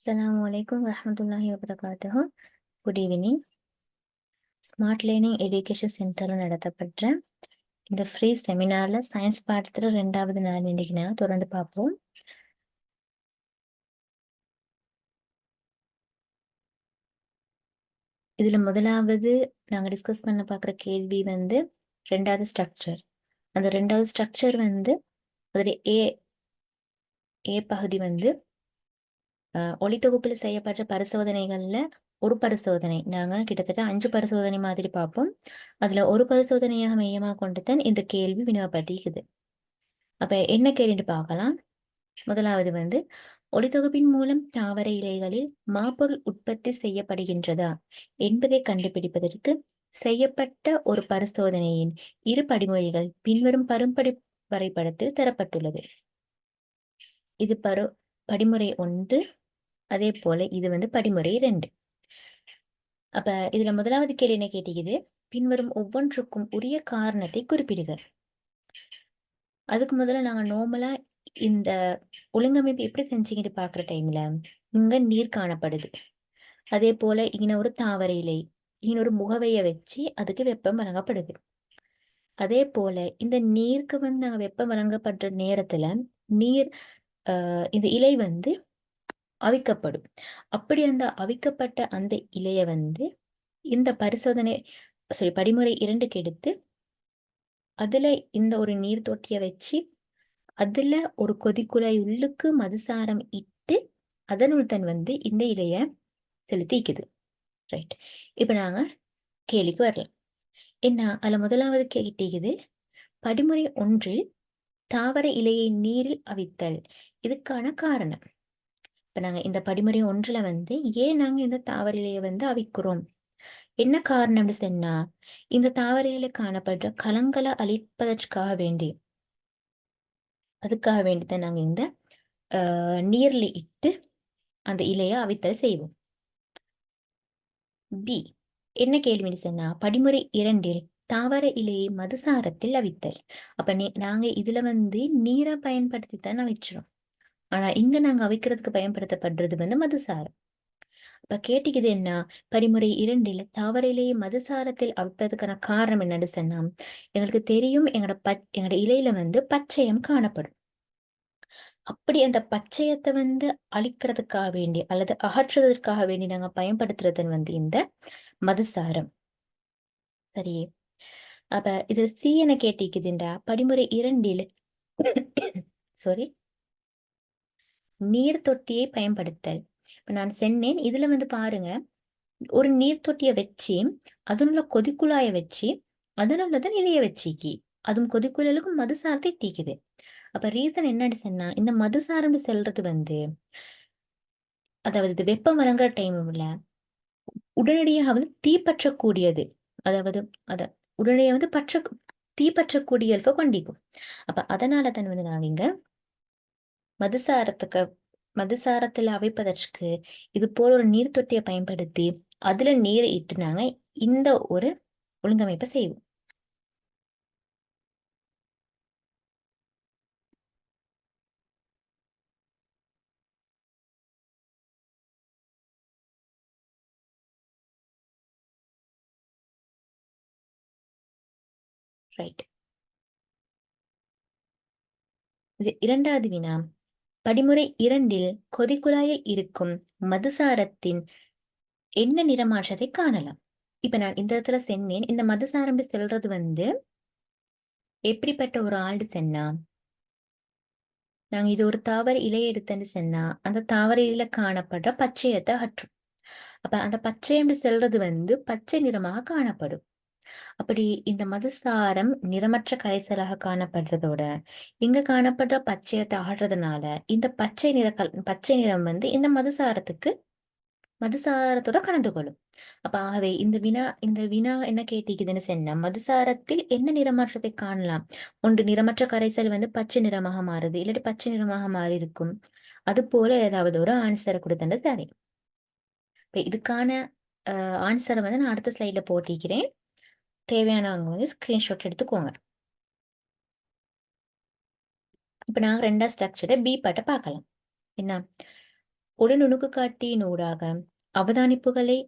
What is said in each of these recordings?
Assalamualaikum warahmatullahi wabarakatuh. Good evening. Smart learning education சென்டரில் நடத்தப்பட்ட இந்த ஃப்ரீ செமினாரில் சயின்ஸ் பாடத்தில் 2வது நாள் இன்னைக்கு நான் தொடர்ந்து பார்ப்போம். இதில் முதலாவது நாங்கள் டிஸ்கஸ் பண்ண பார்க்குற கேள்வி 2வது ஸ்ட்ரக்சர். அந்த 2வது ஸ்ட்ரக்சர் அதில் ஏ பகுதி ஒளித்தொகுப்பில் செய்யப்பட்ட பரிசோதனைகளில் ஒரு பரிசோதனை நாங்கள் கிட்டத்தட்ட 5 பரிசோதனை மாதிரி பார்ப்போம். அதில் ஒரு பரிசோதனையாக மையமாக கொண்டு தான் இந்த கேள்வி வினவப்பட்டிருக்குது. அப்போ என்ன கேள்வின்னு பார்க்கலாம். முதலாவது ஒளித்தொகுப்பின் மூலம் தாவர இலைகளில் மாப்பொருள் உற்பத்தி செய்யப்படுகின்றதா என்பதை கண்டுபிடிப்பதற்கு செய்யப்பட்ட ஒரு பரிசோதனையின் இரு படிமுறைகள் பின்வரும் பரும்படி வரைபடத்தில் தரப்பட்டுள்ளது. இது படிமுறை 1, அதே போல இது படிமுறை 2. அப்ப இதுல முதலாவது கேள்வி என்ன கேட்டீங்க, பின்வரும் ஒவ்வொன்றுக்கும் உரிய காரணத்தை குறிப்பிடுக. அதுக்கு முதல்ல நாங்க நார்மலா இந்த ஒழுங்கமைப்பு எப்படி செஞ்சீங்கன்னு பாக்குற டைம்ல இங்க நீர் காணப்படுது. அதே போல இங்க ஒரு தாவர இலை, இங்க ஒரு முகவைய வச்சு அதுக்கு வெப்பம் வழங்கப்படுது. அதே போல இந்த நீருக்கு நாங்க வெப்பம் வழங்கப்படுற நேரத்துல நீர் இந்த இலை அவிக்கப்படும். அப்படி அந்த அவிக்கப்பட்ட அந்த இலைய இந்த பரிசோதனை படிமுறை 2க்கு எடுத்து அதுல இந்த ஒரு நீர் தொட்டிய வச்சு அதுல ஒரு கொதிக்குழாய் உள்ளுக்கு மதுசாரம் இட்டு அதனுள் தன் இந்த இலைய செலுத்திக்குது. ரைட். இப்ப நாங்க கேள்விக்கு வரலாம். என்ன அதுல முதலாவது கேட்டீங்குது, படிமுறை 1 தாவர இலையை நீரில் அவித்தல். இதுக்கான காரணம். இப்ப நாங்க இந்த படிமுறை 1ல ஏன் நாங்க இந்த தாவர இலையை அவிக்கிறோம், என்ன காரணம்னு சொன்னா, இந்த தாவர இலையில காணப்படுற கலங்களை அழிப்பதற்காக வேண்டி அதுக்காக வேண்டிதான் நாங்க இந்த நீர்ல இட்டு அந்த இலைய அவித்தல் செய்வோம். பி என்ன கேள்வின்னு சொன்னா, படிமுறை 2ல் தாவர இலையை மதுசாரத்தில் அவித்தல். அப்ப நாங்க இதுல நீரை பயன்படுத்தி தான் அவிச்சிரும். ஆனா இங்க நாங்க அவிக்கிறதுக்கு பயன்படுத்தப்படுறது மதுசாரம். அப்ப கேட்டுக்குது என்ன, படிமுறை 2ல் தாவர இலையை மதுசாரத்தில் அவிப்பதற்கான காரணம் என்னன்னு சொன்னா, எங்களுக்கு தெரியும் எங்களோட இலையில பச்சையம் காணப்படும். அப்படி அந்த பச்சையத்தை அழிக்கிறதுக்காக வேண்டி அல்லது அகற்றுவதற்காக வேண்டி நாங்க பயன்படுத்துறது இந்த மதுசாரம். சரியே. அப்ப இது சி என கேட்டிக்குதுண்டா, படிமுறை 2ல் சாரி நீர் தொட்டியை பயன்படுத்தல். இப்ப நான் சொன்னேன், இதுல பாருங்க, ஒரு நீர் தொட்டிய வச்சு அதனுள்ள கொதிக்குழாய வச்சு அதனுள்ளதான் இலைய வச்சிக்கி அதுவும் கொதிக்குழலுக்கும் மதுசாரத்தை தீக்குது. அப்ப ரீசன் என்னன்னு சொன்னா, இந்த மதுசாரம் செல்றது அதாவது இது வெப்பம் வழங்குற டைம்ல உடனடியாக தீப்பற்றக்கூடியது. அதாவது உடனடியாக தீப்பற்றக்கூடிய கொண்டிக்கும். அப்ப அதனால தான் நாங்க மதுசாரத்துல அவைப்பதற்கு இது போல ஒரு நீர் தொட்டியை பயன்படுத்தி அதுல நீரை இட்டு நாங்க இந்த ஒரு ஒழுங்கமைப்பை செய்வோம். ரைட். இது 2வது வினா. படிமுறை 2ல் கொதிக்குழாயில் இருக்கும் மதுசாரத்தின் என்ன நிறமாற்றத்தை காணலாம். இப்ப நான் இந்த இடத்துல சொன்னேன், இந்த மதுசாரம் செல்றது எப்படிப்பட்ட ஒரு ஆண்டு சொன்னா, நாங்க இது ஒரு தாவர இலையை எடுத்துன்னு சொன்னா அந்த தாவர இலையில காணப்படுற பச்சையத்தை அகற்றும். அப்ப அந்த பச்சையம் செல்றது பச்சை நிறமாக காணப்படும். அப்படி இந்த மதுசாரம் நிறமற்ற கரைசலாக காணப்படுறதோட இங்க காணப்படுற பச்சையத்தை ஆடுறதுனால இந்த பச்சை நிறம் இந்த மதுசாரத்தோட கலந்து கொள்ளும். அப்ப ஆகவே இந்த வினா என்ன கேட்டிக்குதுன்னு சொன்னா, மதுசாரத்தில் என்ன நிறமாற்றத்தை காணலாம். ஒன்று நிறமற்ற கரைசல் பச்சை நிறமாக மாறுது, இல்லாட்டி பச்சை நிறமாக மாறி இருக்கும். அது போல ஏதாவது ஒரு ஆன்சரை கொடுத்தா சரி. இப்ப இதுக்கான ஆன்சரை நான் அடுத்த ஸ்லைட்ல போட்டிக்கிறேன். தேவையானவங்க ஸ்கிரீன்ஷாட் எடுத்துக்கோங்க. இப்ப நாங்க 2வது ஸ்ட்ரக்சரை பி பாட்டை பார்க்கலாம். என்ன, ஒரு நுணுக்கு காட்டியின் ஊடாக அவதானிப்புகளை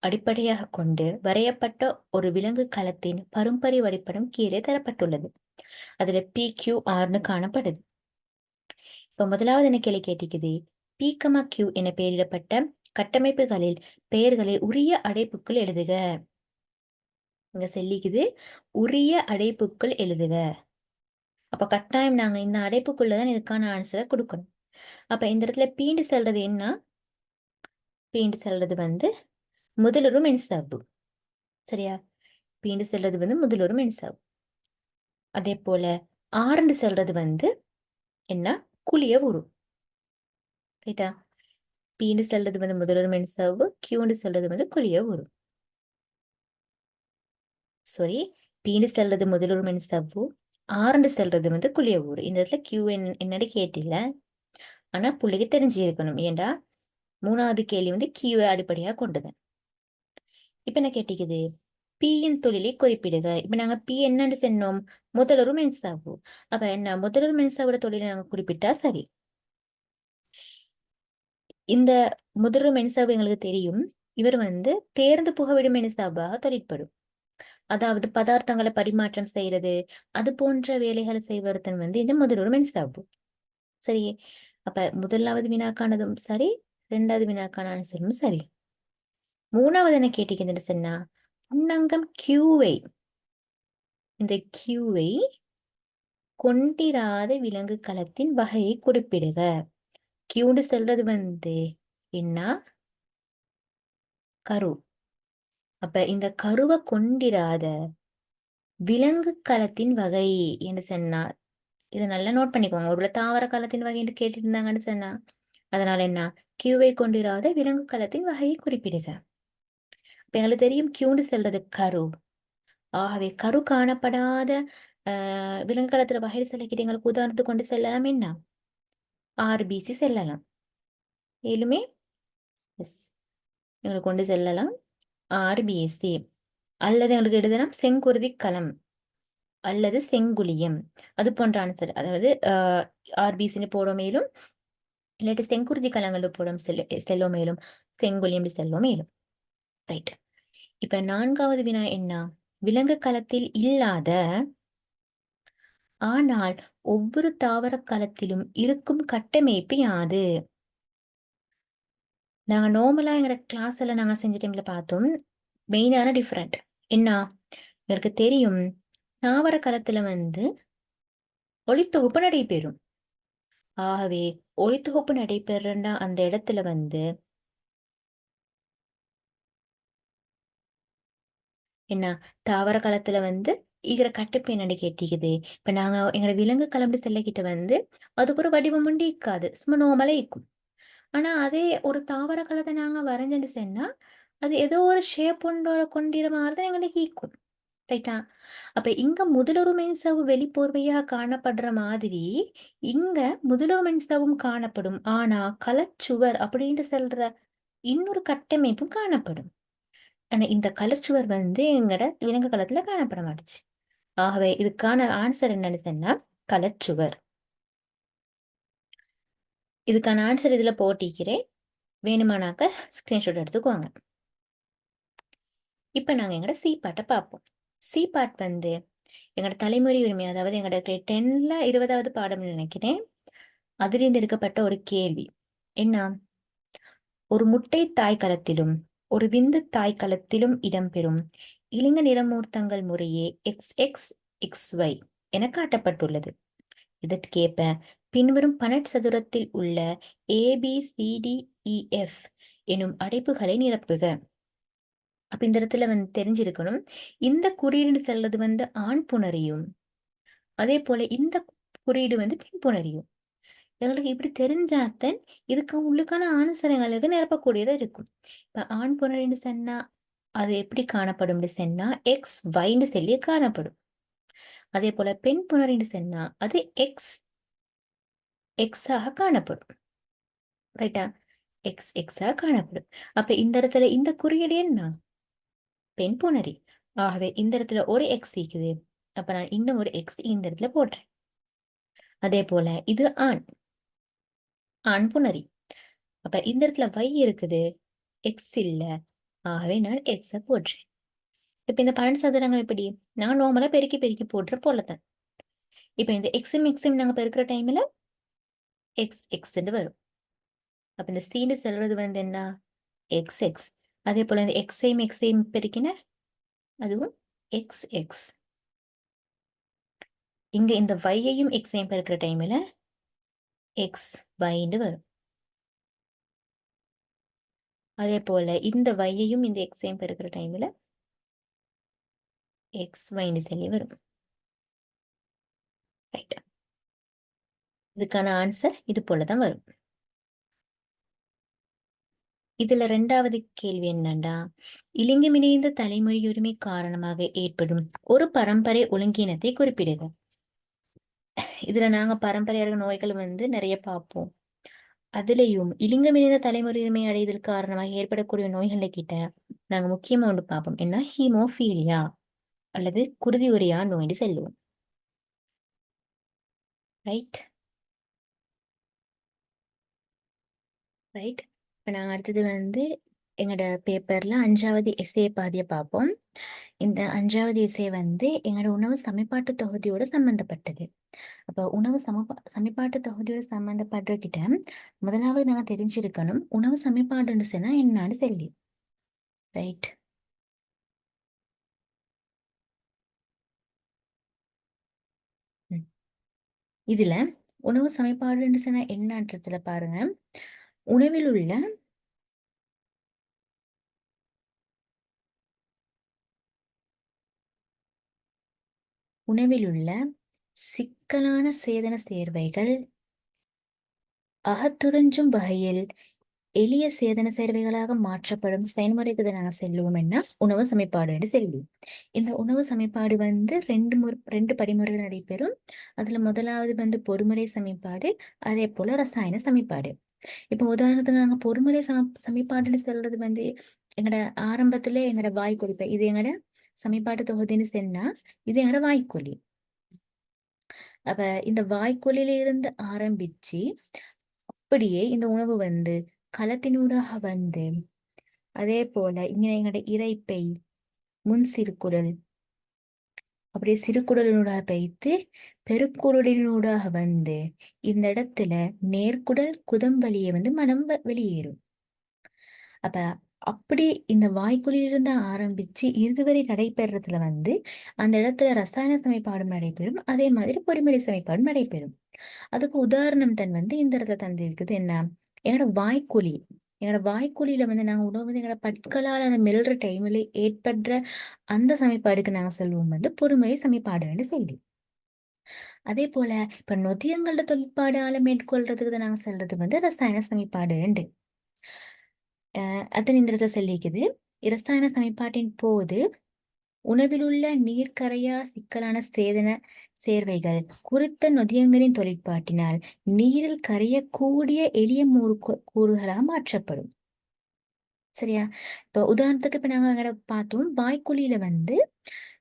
அடிப்படையாக கொண்டு வரையப்பட்ட ஒரு விலங்கு களத்தின் பரும்பரி வரைபடம் கீழே தரப்பட்டுள்ளது. அதுல PQRன்னு காணப்படுது. இப்ப முதலாவது என்ன கேள்வி கேட்டிக்குது, P, Q என பெயரிடப்பட்ட கட்டமைப்புகளில் பெயர்களை உரிய அடைப்புக்குள் எழுதுக. இங்க சொல்லிக்குது உரிய அடைப்புக்குள் எழுதுக. அப்ப கட்டாயம் நாங்க இந்த அடைப்புக்குள்ளதான் இதுக்கான ஆன்சரை கொடுக்கணும். அப்ப இந்த இடத்துல பீண்டு செல்றது என்ன, பீண்டு செல்றது வந்து முதலுறு மென்சாவு. சரியா, பீண்டு செல்றது வந்து முதலுறு மென்சாவு. அதே போல ஆரண்டு செல்றது வந்து என்ன, குளிய உரு. ரைட்டா, பீண்டு செல்றது வந்து முதலுறு மென்சாவு, கியூண்டு செல்றது வந்து குளிய உரு. சாரி, பீண்டு செல்றது முதலுறு மென்சாவு, ஆரண்டு செல்றது வந்து குளிய ஊர். இந்த இடத்துல கியூ என்னடி கேட்டில, ஆனா பிள்ளைக்கு தெரிஞ்சிருக்கணும். ஏண்டா மூணாவது கேள்வி வந்து கியூவை அடிப்படையாக கொண்டது. இப்ப என்ன கேட்டிக்குது, பியின் தொழிலை குறிப்பிடுக. இப்ப நாங்க பி என்னன்னு சொன்னோம், முதலுறு மென்சாவு. அப்ப என்ன, முதலுறு மென்சாவோட தொழிலை நாங்க குறிப்பிட்டா சரி. இந்த முதலுறு மென்சாவு எங்களுக்கு தெரியும், இவர் வந்து தேர்ந்து புகவிடும் மென்சாவாக தொழிற்படும். அதாவது பதார்த்தங்களை பரிமாற்றம் செய்யறது, அது போன்ற வேலைகளை செய்வதன் வந்து இந்த முதலுறு மென்சாவு. சரி, அப்ப முதலாவது வினாக்கானதும் சரி, இரண்டாவது வினாக்கான ஆன்சரும் சரி. மூணாவது என்ன கேட்டிருக்கிறது சொன்னா, புன்னங்கம் கியூவை, இந்த கியூவை கொண்டிராத விலங்கு களத்தின் வகையை குறிப்பிடுக. கியூன்னு சொல்றது வந்து என்ன, கரு. அப்ப இந்த கருவை கொண்டிராத விலங்கு களத்தின் வகை என்று சொன்னா, இதை நல்லா நோட் பண்ணிக்கோங்க. ஒரு தாவர களத்தின் வகை என்று கேட்டுட்டு இருந்தாங்கன்னு சொன்னா, அதனால என்ன, கியூவை கொண்டிராத விலங்கு களத்தின் வகையை குறிப்பிடுக. இப்ப எங்களுக்கு தெரியும் கியூன்னு சொல்றது கரு. ஆகவே கரு காணப்படாத விலங்கு களத்துல வகை செல்லக்கிட்ட எங்களுக்கு உதாரணத்துக்கு கொண்டு செல்லலாம் என்ன, ஆர்பிசி செல்லலாம். மேலுமே எஸ், எங்களுக்கு கொண்டு செல்லலாம் ஆர்பிஎஸ்சி, அல்லது எங்களுக்கு எழுதலாம் செங்குருதி களம் அல்லது செங்குலியம். அது போன்ற ஆன்சர், அதாவது ஆர்பிசின்னு போட மேலும், இல்லாட்டி செங்குருதி களங்கள் போடும் செல்லோ மேலும், செங்குலியம் செல்லோ மேலும். ரைட். இப்ப நான்காவது வினா என்ன, விலங்கு களத்தில் இல்லாத ஆனால் ஒவ்வொரு தாவர களத்திலும் இருக்கும் கட்டமைப்பு யாது? நாங்க நார்மலா எங்களோட கிளாஸ் எல்லாம் நாங்க செஞ்ச டைம்ல பார்த்தோம், மெயினான டிஃபரெண்ட் என்ன, எங்களுக்கு தெரியும் தாவர களத்துல வந்து ஒளித்தொகுப்பு நடைபெறும். ஆகவே ஒளித்தொகுப்பு நடைபெறா அந்த இடத்துல வந்து என்ன, தாவர களத்துல வந்து ஈகிற கட்டுப்பு என்னன்னு கேட்டிக்குது. இப்ப நாங்க எங்களோட விலங்கு களம்னு செல்லக்கிட்ட வந்து அதுக்கு ஒரு வடிவம் உண்டு இருக்காது, சும்மா நோமலே இருக்கும். ஆனா அதே ஒரு தாவர களத்தை நாங்க வரைஞ்சுட்டு சொன்னா அது ஏதோ ஒரு ஷேப் கொண்டிற மாதிரி தான் எங்களுக்கு ஈக்கும். ரைட்டா, அப்ப இங்க முதலுறு மென்சாவு வெளிப்போர்வையாக காணப்படுற மாதிரி இங்க முதலுறு மென்சாவும் காணப்படும். ஆனா கலச்சுவர் அப்படின்ட்டு சொல்ற இன்னொரு கட்டமைப்பும் காணப்படும். ஆனா இந்த கலச்சுவர் வந்து எங்கட விலங்கு களத்துல காணப்பட மாட்டுச்சு. ஆகவே இதுக்கான ஆன்சர் என்னன்னு சொன்னா கலச்சுவர். இதுக்கான ஆன்சர் இதுல போட்டிக்கிறேன், வேணுமானாக்க ஸ்கிரீன்ஷாட் எடுத்துக்குவாங்க. இப்ப நாங்க எங்கட சி பாட்டை பார்ப்போம். சி பாட் வந்து எங்களோட தலைமுறை உரிமை, அதாவது எங்களோட கிரேட் 10ல 20வது பாடம்னு நினைக்கிறேன், அதிலிருந்து எடுக்கப்பட்ட ஒரு கேள்வி என்ன, ஒரு முட்டை தாய்க்களத்திலும் ஒரு விந்து தாய்க்களத்திலும் இடம்பெறும் இலிங்க நிறமூர்த்தங்கள் முறையே XXXY என காட்டப்பட்டுள்ளது. இதற்கேற்ப பின்வரும் பணச்சதுரத்தில் உள்ள ABCDEF எனும் அடைப்புகளை நிரப்புக. அப்ப இந்த இடத்துல வந்து தெரிஞ்சிருக்கணும், இந்த குறியீடு செல்வது வந்து ஆண் புணரியும், அதே போல இந்த குறியீடு வந்து பெண் புணரியும். எங்களுக்கு இப்படி தெரிஞ்சாத்தன் இதுக்கு உள்ளுக்கான ஆன்சர் எங்களுக்கு நிரப்பக்கூடியதா இருக்கும். இப்ப ஆண் புணரின்னு சொன்னா அது எப்படி காணப்படும் சொன்னா XYன்னு சொல்லி காணப்படும். அதே போல பெண் புணரின்னு சொன்னா அது XX காணப்படும். ரைட்டா, XX காணப்படும். அப்ப இந்த இடத்துல இந்த குறியீடு என்ன, பெண் புணரி. ஆகவே இந்த இடத்துல ஒரு X இருக்குது, அப்ப நான் இன்னும் ஒரு X இந்த இடத்துல போடுறேன். அதே போல இது ஆண், ஆண் புணரி. அப்ப இந்த இடத்துல y இருக்குது, x இல்ல. ஆகவே நான் x போடுறேன். இப்ப இந்த பன்னெண்டு சதுரங்கள் எப்படி? நான் நார்மலா பெருக்கி பெருக்கி போடுற போலத்தான். இப்ப இந்த எக்ஸும் எக்ஸும் நாங்க பெருக்கிற டைம்ல எக்ஸ் எக்ஸ்ன்னு வரும். அப்ப இந்த சீன்னு சொல்றது வந்து என்ன? X X. அதே போல இந்த எக்ஸையும் எக்ஸையும் பெருக்கின அதுவும் எக்ஸ் எக்ஸ். இங்க இந்த வையையும் எக்ஸையும் பெருக்கிற டைம்ல எக்ஸ் வைன்னு வரும். அதே போல இந்த வையையும் இந்த எக்ஸையும் பெருக்கிற டைம்ல எக்ஸ் வைன்னு சொல்லி வரும். ரைட். இதுக்கான ஆன்சர் இது போலதான் வரும். இதுல ரெண்டாவது கேள்வி என்னண்டா, இலிங்கமிணைந்த தலைமொழியுரிமை காரணமாக ஏற்படும் ஒரு பரம்பரை ஒழுங்கீனத்தை குறிப்பிடுக. இதுல நாங்க பரம்பரையாக நோய்கள் வந்து நிறைய பார்ப்போம். அதுலயும் இலிங்கமிணைந்த தலைமுறையுரிமை அடைதல் காரணமாக ஏற்படக்கூடிய நோய்களை கிட்ட நாங்க முக்கியமா ஒன்று பார்ப்போம். என்ன? ஹீமோஃபீலியா அல்லது குருதி உரியா நோய்னு சொல்லுவோம். Right right. இப்ப நாங்க அடுத்தது வந்து எங்களோட பேப்பர்ல 5வது எஸ்ஏ பாதியை பார்ப்போம். இந்த 5வது எஸ்ஏ வந்து எங்களோட உணவு சமன்பாட்டு தொகுதியோட சம்பந்தப்பட்டது. அப்போ உணவு சமன்பாட்டு தொகுதியோட சம்பந்தப்பட்டகிட்ட முதலாவது நாங்க தெரிஞ்சிருக்கணும் உணவு சமன்பாடுன்னு சொன்னா என்னன்னு சொல்லி. ரைட். இதுல உணவு சமன்பாடுன்னு சொன்னா என்னன்றதுல பாருங்க, உணவில் உள்ள சிக்கலான சேதன சேர்வைகள் அகத்துறிஞ்சும் வகையில் எளிய சேதன சேர்வைகளாக மாற்றப்படும் செயல்முறைக்கு நாங்கள் செல்லுவோம் என்ன? உணவு சமன்பாடு செல்வோம். இந்த உணவு சமன்பாடு வந்து ரெண்டு படிமுறைகள் நடைபெறும். அதுல முதலாவது வந்து பொறுமுறை சமன்பாடு, அதே போல ரசாயன சமன்பாடு. இப்ப உதாரணத்துக்கு நாங்க பொறுமுறை சமன்பாடுன்னு சொல்றது வந்து எங்கட ஆரம்பத்துல எங்கட வாய்க்குறிப்பை இது எங்கட சமன்பாட்டு தொகுதின்னு சொன்னா இது எங்கட வாய்க்கொல்லி. அப்ப இந்த வாய்க்கொல்லியில இருந்து ஆரம்பிச்சு அப்படியே இந்த உணவு வந்து களத்தினூடாக வந்து அதே போல இங்க எங்கட இரைப்பை, முன் சிறுகுடல், அப்படியே சிறுகுடலினூடாக வைத்து பெருக்குடலினூடாக வந்து இந்த இடத்துல நேர்குடல் குதம்பலியை வந்து மனம் வெளியேறும். அப்ப அப்படி இந்த வாய்க்குழியிலிருந்து ஆரம்பிச்சு இறுதிவரை நடைபெறதுல வந்து அந்த இடத்துல ரசாயன சமன்பாடும் நடைபெறும், அதே மாதிரி பொறிமுறை சமன்பாடும் நடைபெறும். அதுக்கு உதாரணம் வந்து இந்த இடத்துல தந்து இருக்குது என்ன? என்னோட வாய்க்குழி. என்னோட வாய்க்குழியில வந்து நாங்க உணவு வந்து எங்களோட பற்களால் அந்த மெல்ற டைம்ல ஏற்படுற அந்த சமன்பாடுக்கு நாங்க சொல்லுவோம் வந்து பொறுமுறை சமன்பாடுன்னு சொல்லி. அதே போல இப்ப நொதியங்களோட தொழிற்பாடால மேற்கொள்றதுக்கு நாங்க சொல்றது வந்து ரசாயன சமன்பாடு. அதன் இந்த இடத்துல சொல்லிக்குது, இரசாயன சமன்பாட்டின் போது உணவிலுள்ள நீர்க்கரையா சிக்கலான சேதன சேர்வைகள் குறித்த நொதியங்களின் தொழிற்பாட்டினால் நீரில் கரையக்கூடிய எளிய கூறுகளாக மாற்றப்படும். சரியா? இப்ப உதாரணத்துக்கு இப்ப நாங்க பார்த்தோம், வாய்க்குழியில வந்து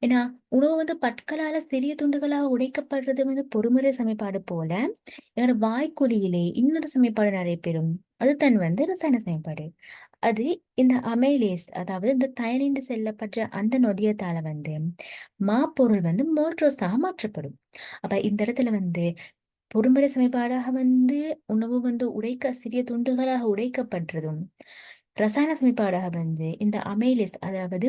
ஏன்னா உணவு வந்து பற்களால சிறிய துண்டுகளாக உடைக்கப்படுறது வந்து பொறுமுறை சமன்பாடு போல எங்களோட வாய்க்குழியிலே இன்னொரு சமன்பாடு நடைபெறும். அது வந்து ரசாயன சமன்பாடு. அது இந்த அமைலேஸ், அதாவது இந்த தயனின்று செல்லப்பட்ட அந்த நொதியத்தால வந்து மாப்பொருள் வந்து மோல்ட்ரோஸாக மாற்றப்படும். அப்ப இந்த இடத்துல வந்து பொறுமுறை சமன்பாடாக வந்து உணவு வந்து சிறிய துண்டுகளாக உடைக்கப்படுறதும், ரசாயன சமன்பாடாக வந்து இந்த அமைலேஸ், அதாவது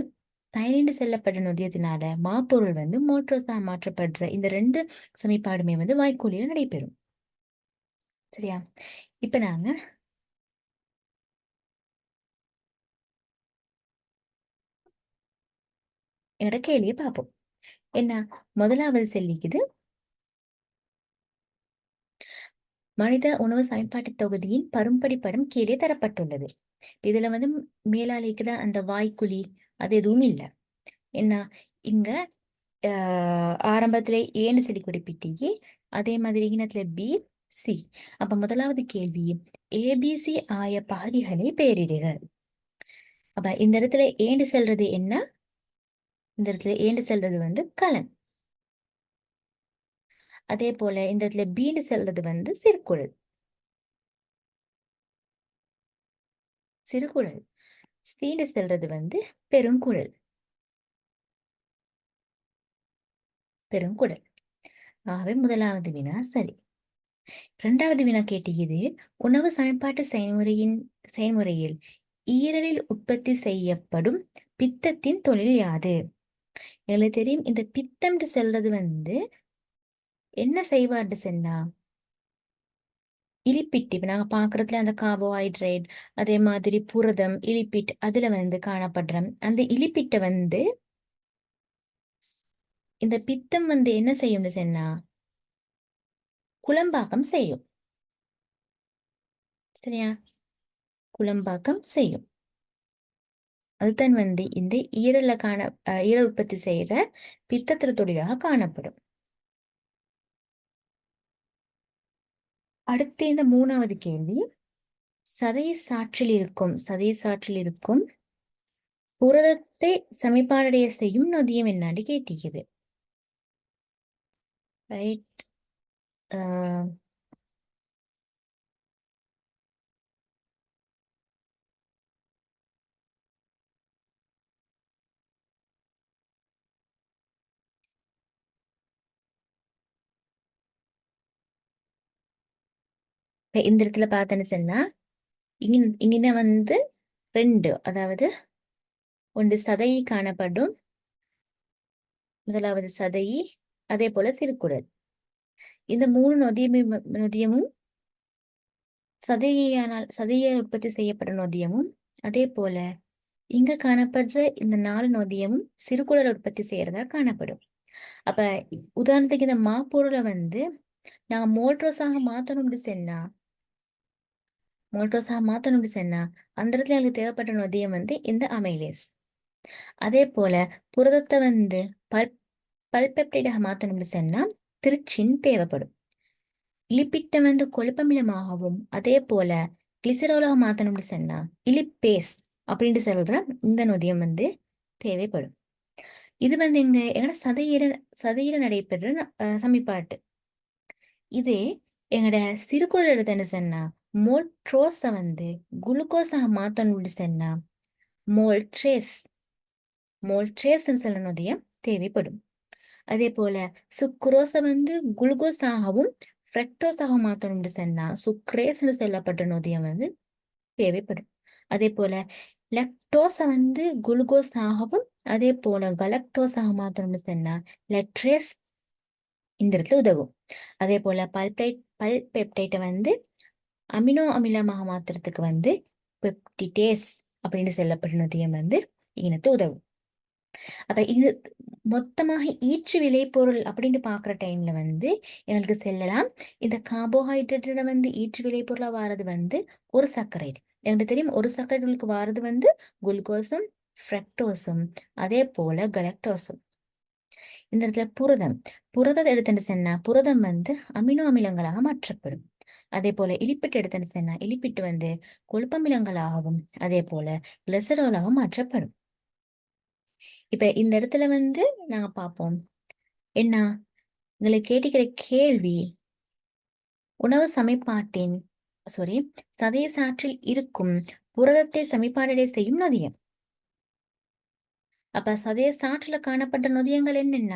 தயனின்று செல்லப்பட்ட நொதியத்தினால மாப்பொருள் வந்து மோல்ட்ரோஸாக மாற்றப்படுற இந்த ரெண்டு சமன்பாடுமே வந்து வாய்க்குழியில் நடைபெறும். சரியா? இப்ப நாங்க கேள்வியை பார்ப்போம். என்ன? முதலாவது சொல்லிக்குது, மனித உணவு சமன்பாட்டு தொகுதியின் பரும்படி படம் கீழே தரப்பட்டுள்ளது. இதுல வந்து மேலாளிக்கிற அந்த வாய்க்குழி அது எதுவும் இல்லை. என்ன? இங்க ஆரம்பத்துல ஏன்னு சொல்லி குறிப்பிட்டீங்க, அதே மாதிரி இனத்துல பி சி. அப்ப முதலாவது கேள்வி, ஏபிசி ஆய பகுதிகளை பெயரிடுக. அப்ப இந்த இடத்துல ஏண்டு செல்றது என்ன? இந்த இடத்துல ஏண்டு செல்றது வந்து கலன். அதே போல இந்த இடத்துல பீண்டு செல்றது வந்து சிறுகுடல். சிறுகுடல். சீண்டு செல்றது வந்து பெருங்குடல். பெருங்குடல். ஆகவே முதலாவது வினா சரி. இரண்டாவது வினா கேட்டுகிறது, உணவு சமன்பாட்டு செயல்முறையில் ஈரலில் உற்பத்தி செய்யப்படும் பித்தத்தின் தொழில் யாது? எங்களுக்கு தெரியும், இந்த பித்தம் செல்றது வந்து என்ன செய்வார்னு சொன்னா, இலிப்பிட். இப்ப நாங்க பாக்குறதுல அந்த கார்போஹைட்ரேட், அதே மாதிரி புரதம், இலிப்பிட் அதுல வந்து காணப்படுற அந்த இலிப்பிட்ட வந்து இந்த பித்தம் வந்து என்ன செய்யும்னு சொன்னா, குழம்பாக்கம் செய்யும். சரியா? குழம்பாக்கம் செய்யும். அதுதான் வந்து இந்த ஈரல் உற்பத்தி செய்யற பித்தத்திர தொழிலாக காணப்படும். அடுத்து இந்த மூணாவது கேள்வி, சதைய சாற்றில் இருக்கும் புரதத்தை சமிபாடடைய செய்யும் நொதியம் என்னான்னு கேட்டிக்குது. ரைட். இந்த இடத்துல பார்த்தேன்னு சொன்னா, இங்க வந்து ரெண்டு, அதாவது ஒன்று சதை காணப்படும், முதலாவது சதை, அதே போல சிறுகுடல். இந்த மூணு நொதியமும் சதையை உற்பத்தி செய்யப்பட்ட நொதியமும், அதே போல இங்க காணப்படுற இந்த 4 நொதியமும் சிறுகுடல் உற்பத்தி செய்யறதா காணப்படும். அப்ப உதாரணத்துக்கு இந்த மாப்பொருளை வந்து நாங்க மோல்ட்ரோஸாக மாத்தணும்னு சொன்னா அந்த இடத்துல எனக்கு தேவைப்பட்ட நொதியம் வந்து இந்த அமைலேஸ். அதே போல புரதத்தை வந்து பல்பெப்டைடாக மாத்தணும்னு சொன்னா திருச்சின் தேவைப்படும். லிப்பிட்டை வந்து கொழுப்பமிலமாகவும், அதே போல கிளிசரோலாக மாத்தணும்னு சொன்னா இலிப்பேஸ் அப்படின்ட்டு சொல்ற இந்த நொதியம் வந்து தேவைப்படும். இது வந்து எங்கட சதையில நடைபெற சமிபாட்டு. இதே எங்கட சிறுகுடல் எடுத்தேன்னு சொன்னா மோல்ட்ரோஸை வந்து குளுக்கோஸாக மாத்தணும்னு சொன்னா மோல்ட்ரேஸ்ன்னு சொல்ற நொதியம் தேவைப்படும். அதே போல சுக்ரோஸை வந்து குளுக்கோஸாகவும் ஃப்ரக்டோஸாக மாத்தணும்னு சொன்னா சுக்ரேஸ்ன்னு சொல்லப்பட்ட நொதியம் வந்து தேவைப்படும். அதே போல லெக்டோஸை வந்து குளுக்கோஸாகவும், அதே போல கலக்டோஸாக மாத்தணும்னு சொன்னா லெக்ட்ரேஸ் இந்த இடத்துல உதவும். அதே போல பல்பெப்டைட்டை வந்து அமினோ அமிலமாக மாத்துறதுக்கு வந்து பெப்டிடேஸ் அப்படின்னு சொல்லப்பட்ட நொதியம் வந்து இனத்து உதவும். அப்ப இது மொத்தமாக ஈற்று விளைபொருள் அப்படின்னு பாக்குற டைம்ல வந்து எங்களுக்கு செல்லலாம். இந்த கார்போஹைட்ரேட்டோட வந்து ஈற்று விளைபொருளா வாரது வந்து ஒரு சர்க்கரைடு. எனக்கு தெரியும், ஒரு சர்க்கரைடுகளுக்கு வாரது வந்து குளுக்கோஸும் ஃப்ரக்டோஸும், அதே போல கலக்டோஸும். இந்த இடத்துல புரதத்தை எடுத்துட்டு சொன்னா புரதம் வந்து அமினோ அமிலங்களாக மாற்றப்படும். அதே போல இலிப்பிட்டு எடுத்துட்டு சொன்னா இலிப்பிட்டு வந்து கொழுப்பமிலங்களாகவும், அதே போல கிளிசராலாகவும் மாற்றப்படும். இப்ப இந்த இடத்துல வந்து நாங்க பார்ப்போம் என்ன உங்களுக்கு கேட்டுக்கிற கேள்வி, உணவு சமைப்பாட்டின் சதைய சாற்றில் இருக்கும் புரதத்தை சமிபாடடை செய்யும் நொதியம். அப்ப சதைய சாற்றுல காணப்பட்ட நொதியங்கள் என்னென்ன?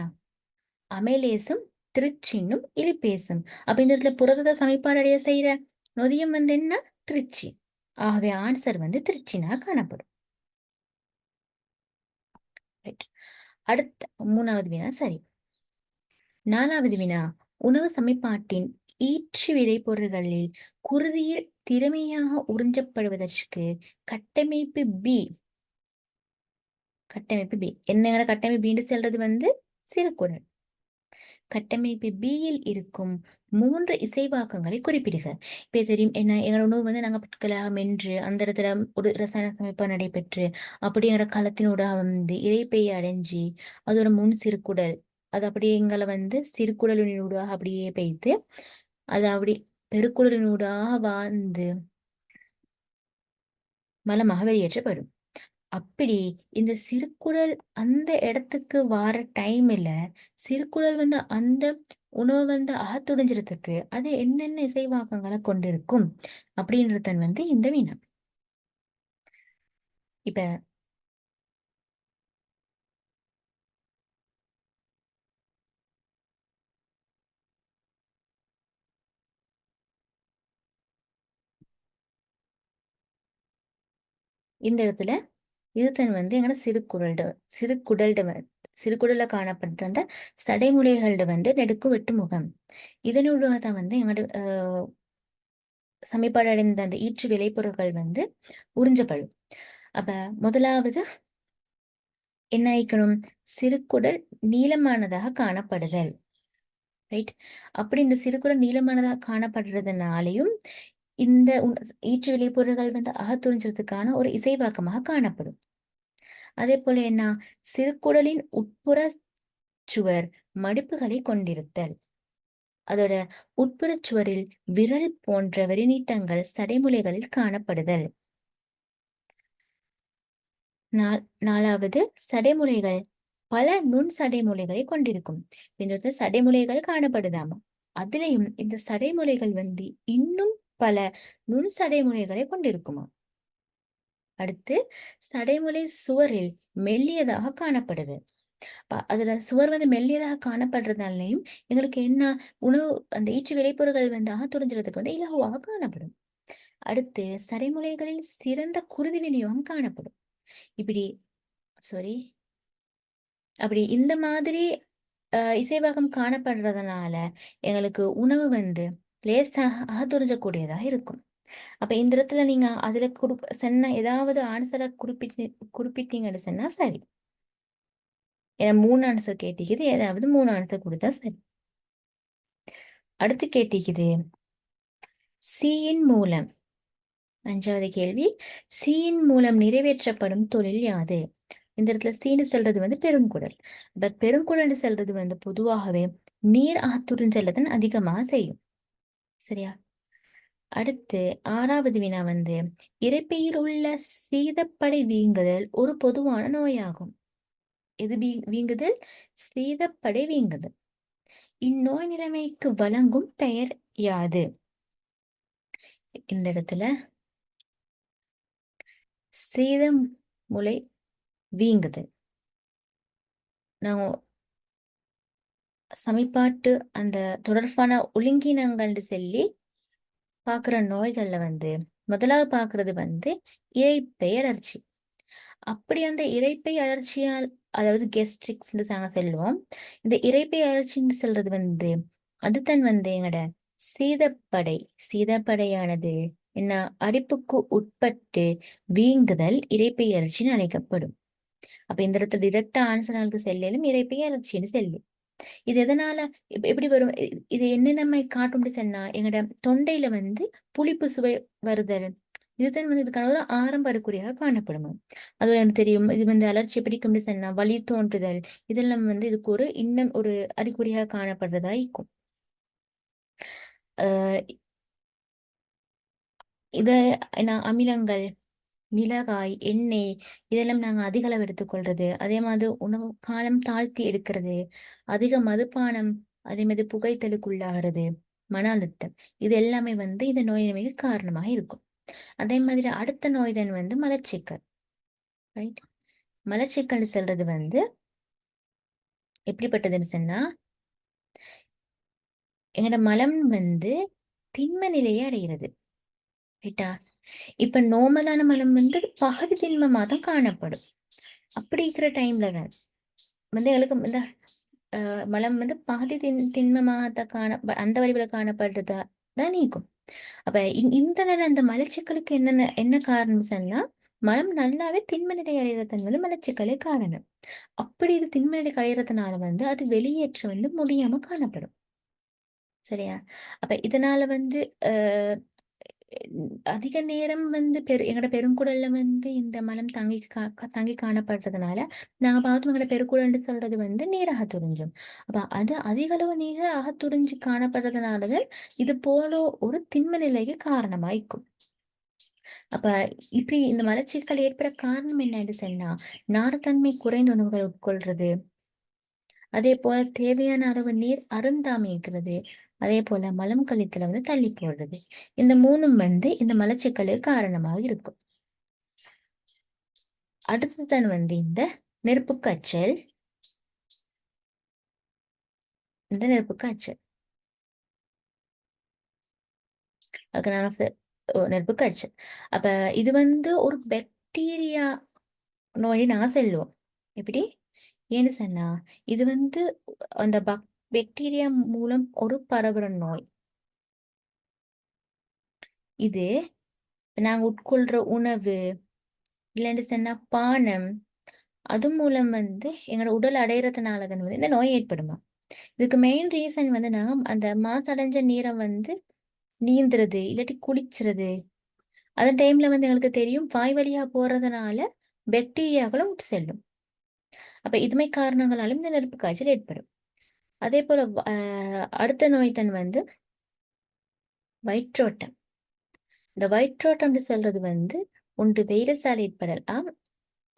அமைலேசும் திருச்சின்னும் இலிப்பேசும். அப்ப இந்த இடத்துல புரதத்தை சமிபாடடைய செய்யற நொதியம் வந்து என்ன? திருச்சி. ஆகவே ஆன்சர் வந்து திருச்சினா காணப்படும். அடுத்த மூணாவது வினா சரி. நாலாவது வினா, உணவு சமைப்பாட்டின் ஈற்று விளைபொருள்களில் குருதியில் திறமையாக உறிஞ்சப்படுவதற்கு கட்டமைப்பு பி என்ன கட்டமைப்பு பி சொல்றது வந்து சிறுகுடல். கட்டமைப்பு பியில் இருக்கும் 3 இசைவாக்கங்களை குறிப்பிடுக. இப்ப தெரியும் என்ன, எங்களோட உணவு வந்து நாங்க பற்களாக மென்று அந்த இடத்துல ஒரு ரசாயன அமைப்பா நடைபெற்று அப்படிங்கிற களத்தினூடாக வந்து இறைப்பையை அடைஞ்சு அதோட முன் சிறுகுடல் அது அப்படியே எங்களை வந்து சிறுகுடலினூடாக அப்படியே பெய்து அது அப்படி பெருக்குடலினூடாக வாழ்ந்து மலமாக வெளியேற்றப்படும். அப்படி இந்த சிறுகுடல் அந்த இடத்துக்கு வார டைம்ல சிறுகுடல் வந்து அந்த உணவை வந்து ஆத்துடைஞ்சிறதுக்கு அது என்னென்ன இசைவாக்கங்களை கொண்டிருக்கும் அப்படின்றதன் வந்து இந்த வினா. இப்ப இந்த இடத்துல இதுதான் வந்து எங்களோட சிறுகுடல்ல காணப்படுற அந்த சடைமுலைகள்ட வந்து நெடுக்கு வெட்டு முகம். இதனூடாக தான் வந்து எங்களோட சமீபாடு அடைந்த அந்த ஈற்று விளைபொருட்கள் வந்து உறிஞ்சப்படும். அப்ப முதலாவது என்ன ஆயிக்கணும்? சிறுகுடல் நீளமானதாக காணப்படுதல். ரைட். அப்படி இந்த சிறுகுடல் நீளமானதாக காணப்படுறதுனாலையும் இந்த ஈற்று விளைபொருட்கள் வந்து அகத்துறிஞ்சதுக்கான ஒரு இசைவாக்கமாக காணப்படும். அதே போல என்ன? சிறுகுடலின் உட்புற சுவர் மடிப்புகளை கொண்டிருத்தல். அதோட உட்புறச் சுவரில் விரல் போன்ற வெறிநீட்டங்கள் சடைமுலைகளில் காணப்படுதல். நாலாவது, சடைமுலைகள் பல நுண் சடைமுலைகளை கொண்டிருக்கும். இந்த சடைமுலைகள் காணப்படுதாமா, அதுலயும் இந்த சடைமுலைகள் வந்து இன்னும் பல நுண் சடைமுலைகளை கொண்டிருக்குமா. அடுத்து, சடைமுலை சுவரில் மெல்லியதாக காணப்படுது. அதுல சுவர் வந்து மெல்லியதாக காணப்படுறதுனாலையும் எங்களுக்கு என்ன உணவு அந்த ஈற்று விளைபொருட்கள் வந்து துறிஞ்சுறதுக்கு வந்து இலகுவாக காணப்படும். அடுத்து, சடைமுலைகளில் சிறந்த குருதி விநியோகம் காணப்படும். இப்படி சாரி அப்படி இந்த மாதிரி இசைவாகம் காணப்படுறதுனால எங்களுக்கு உணவு வந்து லேசாக அகத்துறிஞ்சக்கூடியதாக இருக்கும். அப்ப இந்த இடத்துல நீங்க அதுல சொன்ன ஏதாவது ஆன்சரை குறிப்பிட்டீங்கன்னு சொன்னா சரி. ஏன்னா 3 ஆன்சர் கேட்டிக்குது, ஏதாவது 3 ஆன்சர் கொடுத்தா சரி. அடுத்து கேட்டிக்குது சியின் மூலம். 5வது கேள்வி, சியின் மூலம் நிறைவேற்றப்படும் தொழில் யாது? இந்த இடத்துல சீனு செல்றது வந்து பெருங்குடல். பட் பெருங்குடல் செல்றது வந்து பொதுவாகவே நீர் ஆத்துறிஞ்சலதான் அதிகமாக செய்யும். சரியா? அடுத்து 6வது வினா வந்து இரைப்பையில் உள்ள சீதப்படை வீங்குதல் ஒரு பொதுவான நோயாகும். எது வீங்குதல்? சீதப்படை வீங்குதல். இந்நோய் நிலைமைக்கு வழங்கும் பெயர் யாது? இந்த இடத்துல சீதமுலை வீங்குதல். நான் சமிபாட்டு அந்த தொடர்பான ஒழுங்கினங்கள் சொல்லி பார்க்குற நோய்கள்ல வந்து முதலாவது பார்க்கறது வந்து இரைப்பை அழற்சி. அப்படி அந்த இரைப்பை அழற்சியால், அதாவது கெஸ்ட்ரிக்ஸ்ன்னு நாங்க சொல்லுவோம். இந்த இரைப்பை அழற்சின்னு சொல்றது வந்து அதுதான் வந்து எங்கட சீதப்படையானது என்ன அரிப்புக்கு உட்பட்டு வீங்குதல் இரைப்பை அழற்சின்னு அழைக்கப்படும். அப்ப இந்த இடத்துல டிரெக்டா ஆன்சர்களுக்கு செல்லும் இரைப்பை அழற்சின்னு செல்லும். இது எதனால எப்படி வரும்? இது என்ன நம்ம காட்டும் சொன்னா எங்கட தொண்டையில வந்து புளிப்பு சுவை வருதல், இதுதான் வந்து இதுக்கான ஒரு ஆரம்ப அறிகுறியாக காணப்படும். அதோட எனக்கு தெரியும் இது வந்து அலர்ச்சி பிடிக்கும் சொன்னா வலி தோன்றுதல், இதெல்லாம் வந்து இதுக்கு ஒரு இன்னும் ஒரு அறிகுறியாக காணப்படுறதா இருக்கும். இத அமிலங்கள், மிளகாய், எண்ணெய் இதெல்லாம் நாங்க அதிக அளவு எடுத்துக்கொள்றது, அதே மாதிரி உணவு காலம் தாழ்த்தி எடுக்கிறது, அதிக மதுபானம், அதே மாதிரி புகைத்தலுக்குள்ளாகிறது, மன அழுத்தம், இது எல்லாமே வந்து இந்த நோய் நிலைமைக்கு காரணமாக இருக்கும். அதே மாதிரி அடுத்த நோய் தான் வந்து மலச்சிக்கல். ரைட். மலச்சிக்கல் சொல்றது வந்து எப்படிப்பட்டதுன்னு சொன்னா எங்களோட மலம் வந்து திண்ம நிலையை அடைகிறது. ரைட்டா? இப்ப நோமலான மலம் வந்து பகுதி திண்மமா தான் காணப்படும். அப்படி இருக்கிற டைம்ல தான் வந்து எங்களுக்கு இந்த மலம் வந்து பகுதி திண்மமாக அந்த வடிவில் காணப்படுறதா தான் நீக்கும். அப்ப இந்த நிலை அந்த மலச்சிக்கலுக்கு என்ன காரணம் சொன்னா மலம் நல்லாவே திண்ம நிலை அடைகிறது வந்து மலச்சிக்கலே காரணம். அப்படி இது திண்ம நிலை அடைகிறதுனால வந்து அது வெளியேற்ற வந்து முடியாம காணப்படும். சரியா? அப்ப இதனால வந்து அதிக நேரம் வந்து எங்கட பெருங்குடல்ல வந்து இந்த மலம் தங்கி காணப்படுறதுனால நாங்க பார்த்தோம் எங்கட பெருங்குடல்னு சொல்றது வந்து நீராக துறிஞ்சும். அப்ப அது அதிக அளவு நீராக துறிஞ்சு காணப்படுறதுனாலதான் இது போல ஒரு திண்ம நிலைக்கு காரணமாய்க்கும். அப்ப இப்படி இந்த மலச்சிக்கல் ஏற்பட காரணம் என்னன்னு சொன்னா நார்த்தன்மை குறைந்த உணவுகள் உட்கொள்றது, அதே போல தேவையான அளவு நீர் அருந்தாமை இருக்கிறது, அதே போல மலம் கழித்துல வந்து தள்ளி போடுறது, இந்த 3ம் வந்து இந்த மலச்சிக்கலுக்கு காரணமாக இருக்கும். அடுத்ததான் வந்து இந்த நெருப்பு காய்ச்சல். இந்த நெருப்பு காய்ச்சல் அதுக்கு நாங்கள் நெருப்பு காய்ச்சல். அப்ப இது வந்து ஒரு பாக்டீரியா நோயை நாங்கள் செல்லுவோம். எப்படி ஏன்னு சொன்னா இது வந்து அந்த பாக்டீரியா மூலம் ஒரு பரவுற நோய். இது நாங்க உட்கொள்ற உணவு இல்லைன்னு சொன்னா பானம் அது மூலம் வந்து எங்களோட உடல் அடையிறதுனால தான் வந்து இந்த நோய் ஏற்படுமா. இதுக்கு மெயின் ரீசன் வந்து நாங்க அந்த மாசடைஞ்ச நீரை வந்து நீந்துறது இல்லாட்டி குளிச்சுறது அந்த டைம்ல வந்து எங்களுக்கு தெரியும் வாய் வழியா போறதுனால பாக்டீரியாக்களும் உட் செல்லும். அப்ப இதுமை காரணங்களாலும் இந்த நெருப்பு காய்ச்சல் ஏற்படும். அதே போல அடுத்த நோய் தான் வந்து வயிற்றோட்டம். இந்த வயிற்றோட்டம் சொல்றது வந்து ஒன்று வைரஸால் ஏற்படலாம்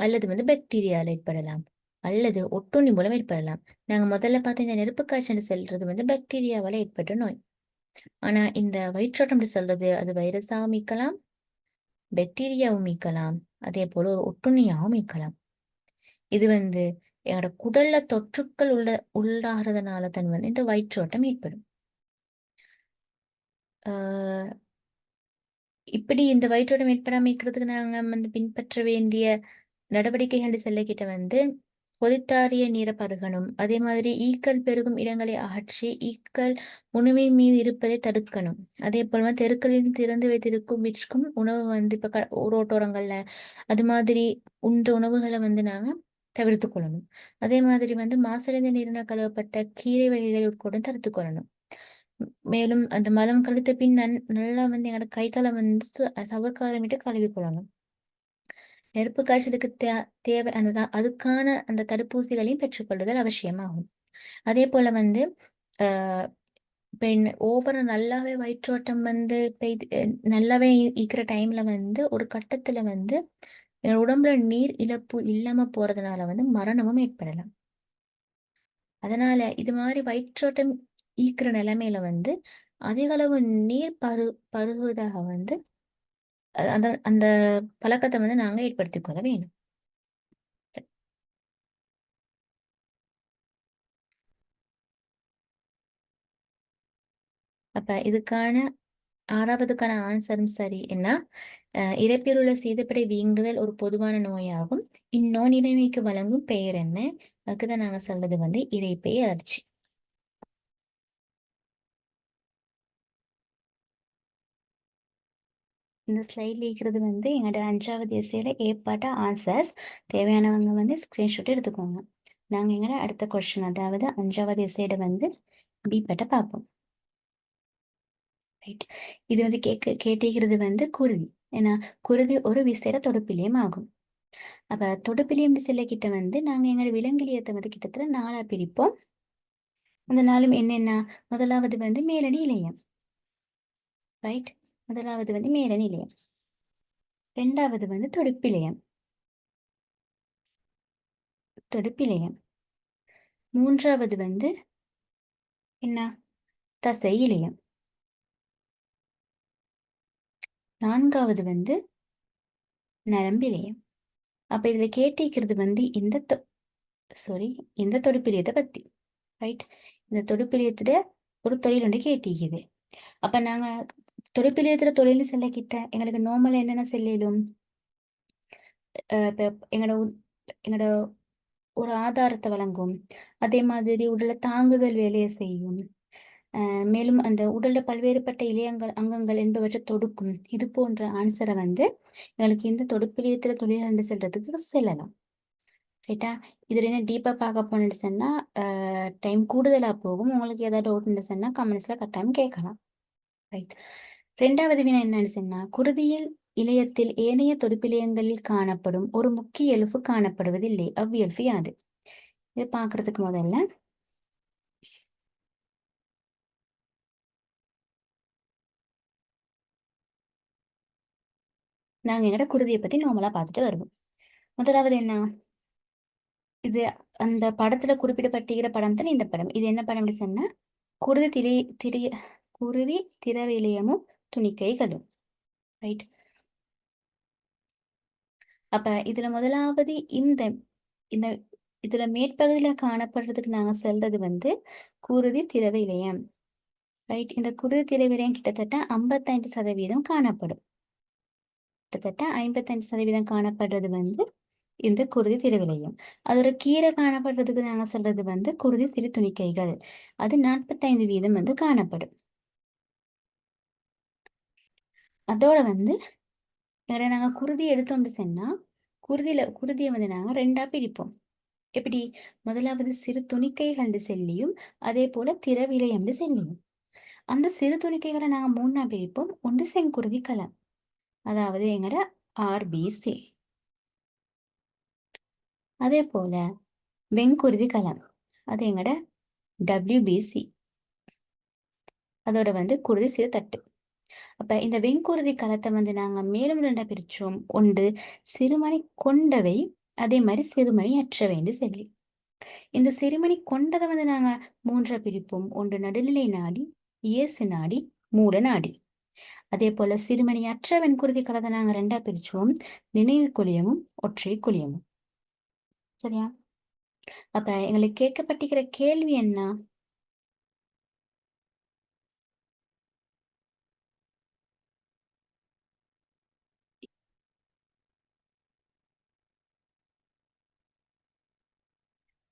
அல்லது வந்து பாக்டீரியால் ஏற்படலாம் அல்லது ஒட்டுண்ணி மூலம் ஏற்படலாம். நாங்க முதல்ல பார்த்த இந்த நெருப்பு காய்ச்சல் சொல்றது வந்து பாக்டீரியாவால ஏற்பட்ட நோய். ஆனா இந்த வயிற்றோட்டம் சொல்றது அது வைரஸாவும் மீக்கலாம் பாக்டீரியாவும் மீக்கலாம் அதே போல ஒரு ஒட்டுண்ணியாவும் மீக்கலாம். இது வந்து என்னோட குடல்ல தொற்றுக்கள் உள்ளாகிறதுனால தான் வந்து இந்த வயிற்றோட்டம் ஏற்படும். ஆஹ் இப்படி இந்த வயிற்றோட்டம் ஏற்படாமல் இருக்கிறதுக்கு நாங்க வந்து பின்பற்ற வேண்டிய நடவடிக்கைகள் செல்லக்கிட்ட வந்து கொதித்தாரிய நீரை பருகணும். அதே மாதிரி ஈக்கள் பெருகும் இடங்களை அகற்றி ஈக்கள் உணவின் மீது இருப்பதை தடுக்கணும். அதே போல தெருக்களில் திறந்து வைத்திருக்கும் விற்கும் உணவு வந்து இப்ப ரோட்டோரங்கள்ல அது மாதிரி உண்ற உணவுகளை வந்து நாங்க தவிர்த்து கொள்ளணும். அதே மாதிரி வந்து மாசடைந்த நீரினால் கழுவப்பட்ட கீரை வகைகள் உட்கொண்டு தடுத்து கொள்ளணும். மேலும் அந்த மலம் கழித்த பின் நல்லா வந்து எங்களோட கைகளை வந்து சவர்க்காரமிட்டு கழுவி கொள்ளணும். நெருப்பு காய்ச்சலுக்கு தேவை அந்த அதுக்கான அந்த தடுப்பூசிகளையும் பெற்றுக்கொள்ளுதல் அவசியமாகும். அதே போல வந்து பெண் ஓவர நல்லாவே வயிற்றோட்டம் வந்து நல்லாவே ஈக்கிற டைம்ல வந்து ஒரு கட்டத்துல வந்து உடம்புல நீர் இழப்பு இல்லாம போறதுனால வந்து மரணமும் ஏற்படலாம். அதனால இது மாதிரி வயிற்றோட்டம் ஈக்கிற நிலைமையில வந்து அதிக அளவு நீர் பருகுவதாக வந்து அந்த அந்த பழக்கத்தை வந்து நாங்க ஏற்படுத்திக் கொள்ள வேணும். அப்ப இதுக்கான 6வதுக்கான ஆன்சரும் சரி என்ன இரைப்பில் உள்ள சீதப்படை வீங்குதல் ஒரு பொதுவான நோயாகும். இந்நோய் நிலைமைக்கு வழங்கும் பெயர் என்ன? அதுக்குதான் நாங்க சொல்றது வந்து இரைப்பை அழற்சி. இந்த ஸ்லைட்ல இருக்கிறது வந்து எங்களோட 5வது எஸ்ஏல ஏற்பாட்ட ஆன்சர்ஸ். தேவையானவங்க வந்து ஸ்கிரீன்ஷாட் எடுத்துக்கோங்க. நாங்க எங்களோட அடுத்த கொஸ்டின் அதாவது 5வது எஸ்ஏட வந்து பி பட்ட பார்ப்போம். ரைட். இது வந்து கேட்டிருக்கிறது வந்து குருதி. ஏன்னா குருதி ஒரு விசேட தொடுப்பிலியம் ஆகும். அப்ப தொடுப்பிலியம் சில கிட்ட வந்து நாங்க எங்களோட விலங்கிலியத்தை வந்து கிட்டத்தட்ட 4ஆ பிரிப்போம். அந்த நாளும் என்னென்ன முதலாவது வந்து மேலணி இலையம். ரைட். முதலாவது வந்து மேலணி இலையம். 2வது வந்து தொடுப்பிலையம். 3வது வந்து என்ன தசை இலையம். 4வது வந்து நரம்பிலையம். அப்ப இதுல கேட்டிருக்கிறது வந்து இந்த தொடுப்பிலியத்தை பத்தி. ரைட். இந்த தொடுப்பிலியத்துல ஒரு தொழில் ஒன்று கேட்டிருக்குது. அப்ப நாங்க தொடுப்பிலியத்துல தொழில் செல்ல கிட்ட எங்களுக்கு நார்மலா என்னென்ன செல்லும் எங்களோட ஒரு ஆதாரத்தை வழங்கும். அதே மாதிரி உடலை தாங்குதல் வேலையை செய்யும். மேலும் அந்த உடல்ல பல்வேறுபட்ட அங்கங்கள் என்பவற்றை தொடுக்கும். இது போன்ற ஆன்சரை வந்து எங்களுக்கு இந்த தொடுப்பிலியத்துல தொழில் செல்றதுக்கு செல்லலாம். ரைட்டா. இதுல என்ன டீப்பா பார்க்க போனேன்னு சொன்னா டைம் கூடுதலா போகும். உங்களுக்கு ஏதாவது டவுட் சொன்னா கமெண்ட்ஸ்ல கட்டாயம் கேட்கலாம். ரைட். 2வது வினா என்னன்னு சொன்னா குருதியில் இலையத்தில் ஏனைய தொடுப்பிலியங்களில் காணப்படும் ஒரு முக்கிய எலும்பு காணப்படுவதில்லை. அவ்வியல்பு யாது? இதை பார்க்கறதுக்கு முதல்ல நாங்க எங்கட குருதியை பத்தி நார்மலா பார்த்துட்டு வருவோம். முதலாவது என்ன இது அந்த படத்துல குறிப்பிடப்பட்டிருக்கிற படம் தான் இந்த படம். இது என்ன படம் சொன்னா குருதி குருதி திரவிலியமும் துணிக்கைகளும். ரைட். அப்ப இதுல முதலாவது இந்த இந்த இதுல மேற்பகுதியில காணப்படுறதுக்கு நாங்க சொல்றது வந்து குருதி திரவ இலையம். ரைட், இந்த குருதி திரவ இலையம் கிட்டத்தட்ட 55% காணப்படும். கிட்டத்தட்ட 55% காணப்படுறது வந்து இந்த குருதி திரவிலையம். அதோட கீரை காணப்படுறதுக்கு நாங்க சொல்றது வந்து குருதி சிறு துணிக்கைகள். அது 45% வந்து காணப்படும். அதோட வந்து நாங்க குருதி எடுத்தோம்னு சொன்னா குருதியை வந்து நாங்க ரெண்டா பிரிப்போம். எப்படி? முதலாவது சிறு துணிக்கைகள் செல்லியும் அதே போல திரவிலையம் செல்லியும். அந்த சிறு துணிக்கைகளை நாங்க மூணா பிரிப்போம். ஒன்று செங்குருதி கலம், அதாவது எங்கட ஆர்பிசி. அதே போல வெங்குருதி கலம், அது எங்கட டபிள்யூபிசி. அதோட வந்து குருதி சிறு தட்டு. அப்ப இந்த வெங்குருதி கலத்தை வந்து நாங்க மேலும் ரெண்டா பிரிச்சோம். ஒன்று சிறுமணி கொண்டவை, அதே மாதிரி சிறுமணி அற்றவைன்னு சொல்லி. இந்த சிறுமணி கொண்டதை வந்து நாங்க மூன்றா பிரிப்போம். ஒன்று நடுநிலை நாடி, இயேசு நாடி, மூல நாடி. அதே போல சிறுமணி அற்ற வெண்குருதி கலத்தை நாங்க ரெண்டா பிரிச்சோம். நினைவு குழியமும் ஒற்றை குழியமும். சரியா? அப்ப எங்களுக்கு கேட்கப்பட்டிருக்கிற கேள்வி என்ன?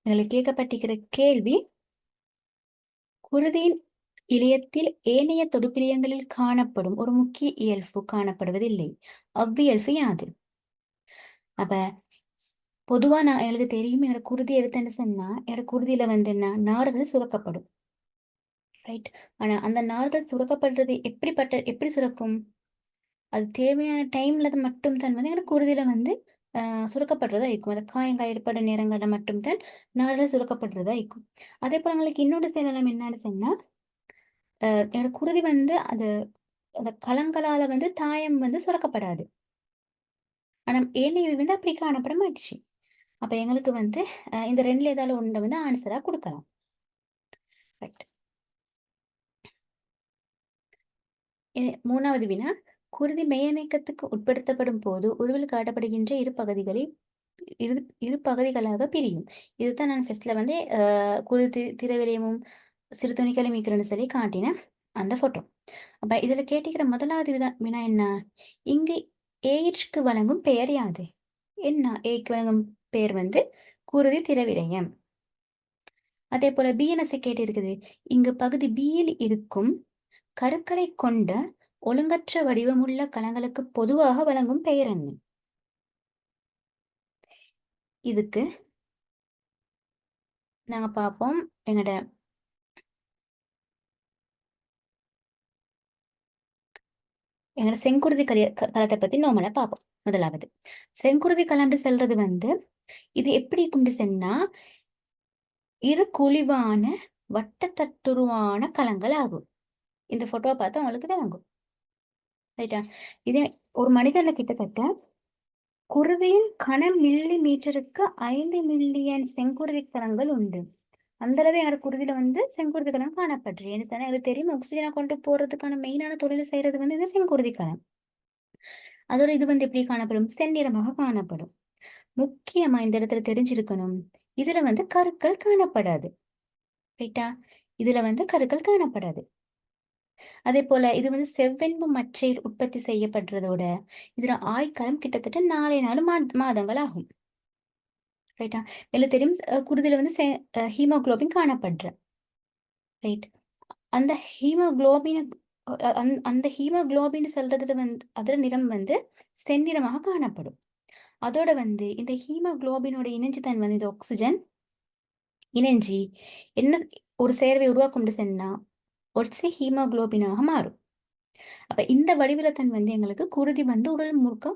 எங்களுக்கு கேட்கப்பட்டிருக்கிற கேள்வி, குருதியின் இழையத்தில் ஏனைய தொடுப்பிலியங்களில் காணப்படும் ஒரு முக்கிய இயல்பு காணப்படுவதில்லை. அவ்வியல்பு யாது? அப்ப பொதுவா எனக்கு தெரியும், என்னோட குருதி எடுத்தேன்னு சொன்னா என்னோட குருதியில வந்து என்ன நார்கள் சுரக்கப்படும். ரைட். ஆனா அந்த நார்கள் சுரக்கப்படுறது எப்படி சுரக்கும்? அது தேவையான டைம்ல மட்டும் தான் வந்து எனக்கு குருதியில வந்து சுரக்கப்படுறதா இருக்கும். அந்த காயங்கள் ஏற்பட நேரங்களில் மட்டும்தான் நார்கள் சுரக்கப்படுறதா இருக்கும். அதே போல எங்களுக்கு இன்னொரு செயலம் என்னன்னு சொன்னா, என்னோட குருதி வந்து அது அந்த களங்களால வந்து தாயம் வந்து சுரக்கப்படாது. ஆனா ஏனையவை வந்து அப்படி காணப்பட மாட்டுச்சு. அப்ப எங்களுக்கு வந்து இந்த ரெண்டுல ஏதாவது ஒன்றை வந்து ஆன்சரா கொடுக்கலாம். ரைட். மூணாவது வினா, குருதி மெய்யணைக்கத்துக்கு உட்படுத்தப்படும் போது உருவில் காட்டப்படுகின்ற இரு பகுதிகளாக பிரியும். இதுதான் நான் ஃபர்ஸ்ட்ல வந்து குருதி திரவிலையமும் சிறு துணிகளை மீக்கிறேன்னு சொல்லி காட்டினேன் அந்த போட்டோ. அப்ப இதுல கேட்டிக்கிற முதலாவது வினா என்ன? இங்கு ஏயிற்கு வழங்கும் பெயர் யாது? என்ன ஏக்கு வழங்கும் பெயர் வந்து குருதி திரவிலையம். அதே போல பிஎன்எஸ் கேட்டு இருக்குது, இங்கு பகுதி பியில் இருக்கும் கருக்களை கொண்ட ஒழுங்கற்ற வடிவமுள்ள கலங்களுக்கு பொதுவாக வழங்கும் பெயர் என்ன? இதுக்கு நாங்க பார்ப்போம். எங்கட செங்குருதி கலத்தை பத்தி நார்மலா பார்ப்போம். முதலாவது செங்குருதி கலம்னு சொல்றது வந்து இது எப்படி கொண்டு சென்னா இரு குழிவான வட்டத்தட்டுருவான கலங்கள் ஆகும். இந்த போட்டோவை பார்த்தா உங்களுக்கு விளங்கும். ரைட்டா? இதே ஒரு மனிதர்ல கிட்டத்தட்ட குருதியின் கன மில்லி மீட்டருக்கு 5 மில்லியன் செங்குருதி கலங்கள் உண்டு. அந்த அளவு எங்களோட குருதியில வந்து செங்குருதி கலம் காணப்படுது. ஏன்னு சொன்னா எனக்கு தெரியும், ஆக்சிஜனை கொண்டு போறதுக்கான மெயினான தொழிலை செய்யறது வந்து இந்த செங்குருதி கலம். அதோட இது வந்து எப்படி காணப்படும்? செந்நிறமாக காணப்படும். முக்கியமா இந்த இடத்துல தெரிஞ்சிருக்கணும், இதுல வந்து கருக்கள் காணப்படாது. ரைட்டா? இதுல வந்து கருக்கள் காணப்படாது. அதே போல இது வந்து செவ்வெண்பு மச்சையில் உற்பத்தி செய்யப்படுறதோட இதுல ஆயுட்காலம் கிட்டத்தட்ட 4 மாதங்கள் ஆகும். ரைட்டா? இதுல தெரியும், குருதியில வந்து ஹீமோகுளோபின் காணப்படுற. ரைட். அந்த ஹீமோகுளோபின் அந்த ஹீமோகுளோபின் சொல்றதுல வந்து அதோட நிறம் வந்து செந்நிறமாக காணப்படும். அதோட வந்து இந்த ஹீமோகுளோபினோட இணைஞ்சுதான் வந்து இந்த ஆக்சிஜன் இணைஞ்சி என்ன ஒரு சேர்வை உருவாக்கொண்டு சென்னா ஒட்சி ஹீமோகுளோபினாக மாறும். அப்ப இந்த வடிவிலத்தன் வந்து எங்களுக்கு குருதி வந்து உடல் முழுக்க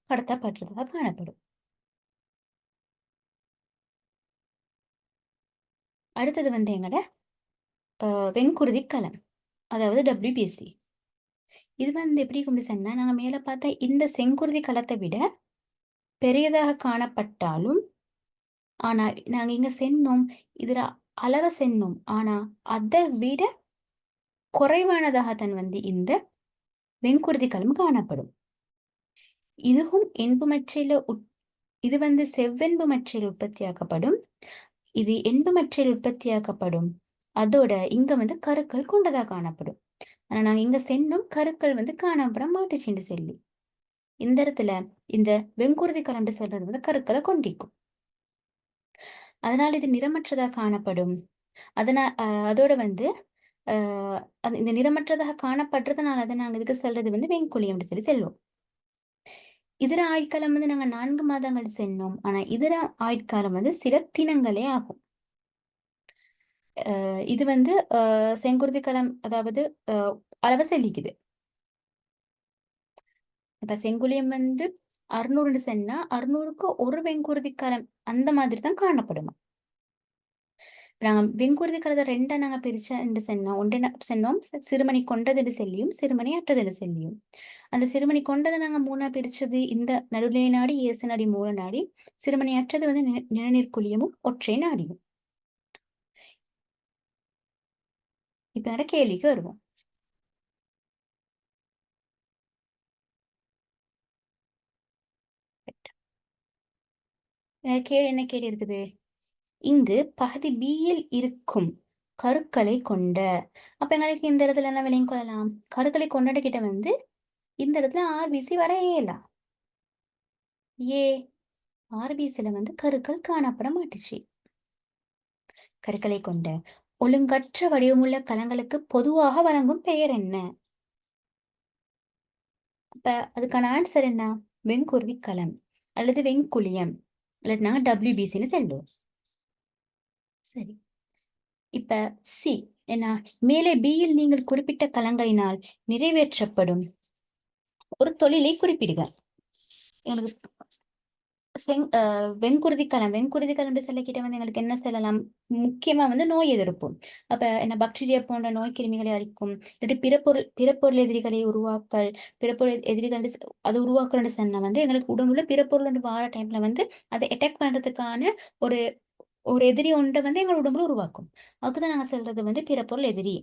கடத்தப்படுறதாக காணப்படும். அடுத்தது வந்து எங்கட வெண்குருதி கலம், அதாவது டபிள்யூபிசி. இது வந்து எப்படி கொண்டு சொன்னா, நாங்க மேல பார்த்த இந்த செங்குருதி கலத்தை விட பெரியதாக காணப்பட்டாலும், ஆனா நாங்க இங்க சென்னோம், இதுல அளவை சென்னோம், ஆனா அதை விட குறைவானதாகத்தான் வந்து இந்த வெண்குருதி கலம் காணப்படும். இதுவும் என்பு மச்சையில இது வந்து செவ்வெண்பு மச்சையில் உற்பத்தியாக்கப்படும், இது எண்பு மச்சையில் உற்பத்தியாக்கப்படும். அதோட இங்க வந்து கருக்கள் கொண்டதா காணப்படும். ஆனா நாங்க இங்க சென்னும் கருக்கள் வந்து காணப்பட மாட்டுச்சுன்னு சொல்லி இந்த இடத்துல இந்த வெங்குருதி கரண்டு சொல்றது வந்து கருக்களை கொண்டிக்கும். அதனால இது நிறமற்றதா காணப்படும். அதோட வந்து இந்த நிறமற்றதாக காணப்படுறதுனால அதை நாங்க இதுக்கு சொல்றது வந்து வெங்குழியம் சொல்லி செல்வோம். இதர ஆயுட்காலம் வந்து நாங்க 4 மாதங்கள் சென்னோம். ஆனா இதர ஆயுட்காலம் வந்து சில தினங்களே ஆகும். இது வந்து செங்குருதி கலம், அதாவது அளவை செல்லிக்குது. இப்ப செங்குலியம் வந்து 600 சென்னா 600க்கு ஒரு வெங்குருதி கலம் அந்த மாதிரி தான் காணப்படுமா. நாங்க வெங்குருதி கலத்தை ரெண்டா நாங்க பிரிச்சு சென்னோம். ஒன்றை சென்னோம் சிறுமணி கொண்டது செல்லியும் சிறுமணி அற்றது செல்லியும். அந்த சிறுமணி கொண்டதை நாங்க 3ஆ பிரிச்சது இந்த நடுநிலை நாடி, ஏச நாடி, மூல நாடி. சிறுமணி அற்றது வந்து நிணநீர்க்குழியமும் ஒற்றை நாடியும். இப்ப கேள்விக்கு வருவோம். என்ன கேள்வி இருக்குது? இங்கு பகுதி பியில் இருக்கும் கருக்களை கொண்ட, அப்ப எங்களுக்கு இந்த இடத்துல என்ன விலையும் கொள்ளலாம்? கருக்களை கொண்ட கிட்ட வந்து இந்த இடத்துல ஆர்பிசி வர இயலாம். ஏ ஆர்பிசில வந்து கருக்கள் காணப்பட மாட்டுச்சு. கருக்களை கொண்ட ஒழுங்கற்ற வடிவமுள்ள கலங்களுக்கு பொதுவாக வழங்கும் பெயர் என்ன? அப்ப அதுக்கான ஆன்சர் என்ன? வெங்குருதி கலம் அல்லது வெங்குழியம், அல்லது நாங்க டபிள்யூபிசின்னு செல்வோம். சரி, இப்ப சி என்ன? மேலே பியில் நீங்கள் குறிப்பிட்ட கலங்களினால் நிறைவேற்றப்படும் ஒரு தொழிலை குறிப்பிடுக. எங்களுக்கு வெண்குருதி கலம் செல்லக்கிட்ட வந்து எங்களுக்கு என்ன செல்லலாம்? முக்கியமா வந்து நோய் எதிர்ப்பு. அப்ப என்ன பாக்டீரியா போன்ற நோய் கிருமிகளை அழிக்கும், இல்லாட்டி பிறப்பொருள் எதிரிகளை உருவாக்கல், பிறப்பொருள் எதிரிகள் அது உருவாக்குறது சொன்னா வந்து எங்களுக்கு உடம்புல பிறப்பொருள் வார டைம்ல வந்து அதை அட்டாக் பண்றதுக்கான ஒரு ஒரு எதிரி ஒன்றை வந்து எங்க உடம்புல உருவாக்கும். அதுக்குதான் நாங்க சொல்றது வந்து பிறப்பொருள் எதிரி.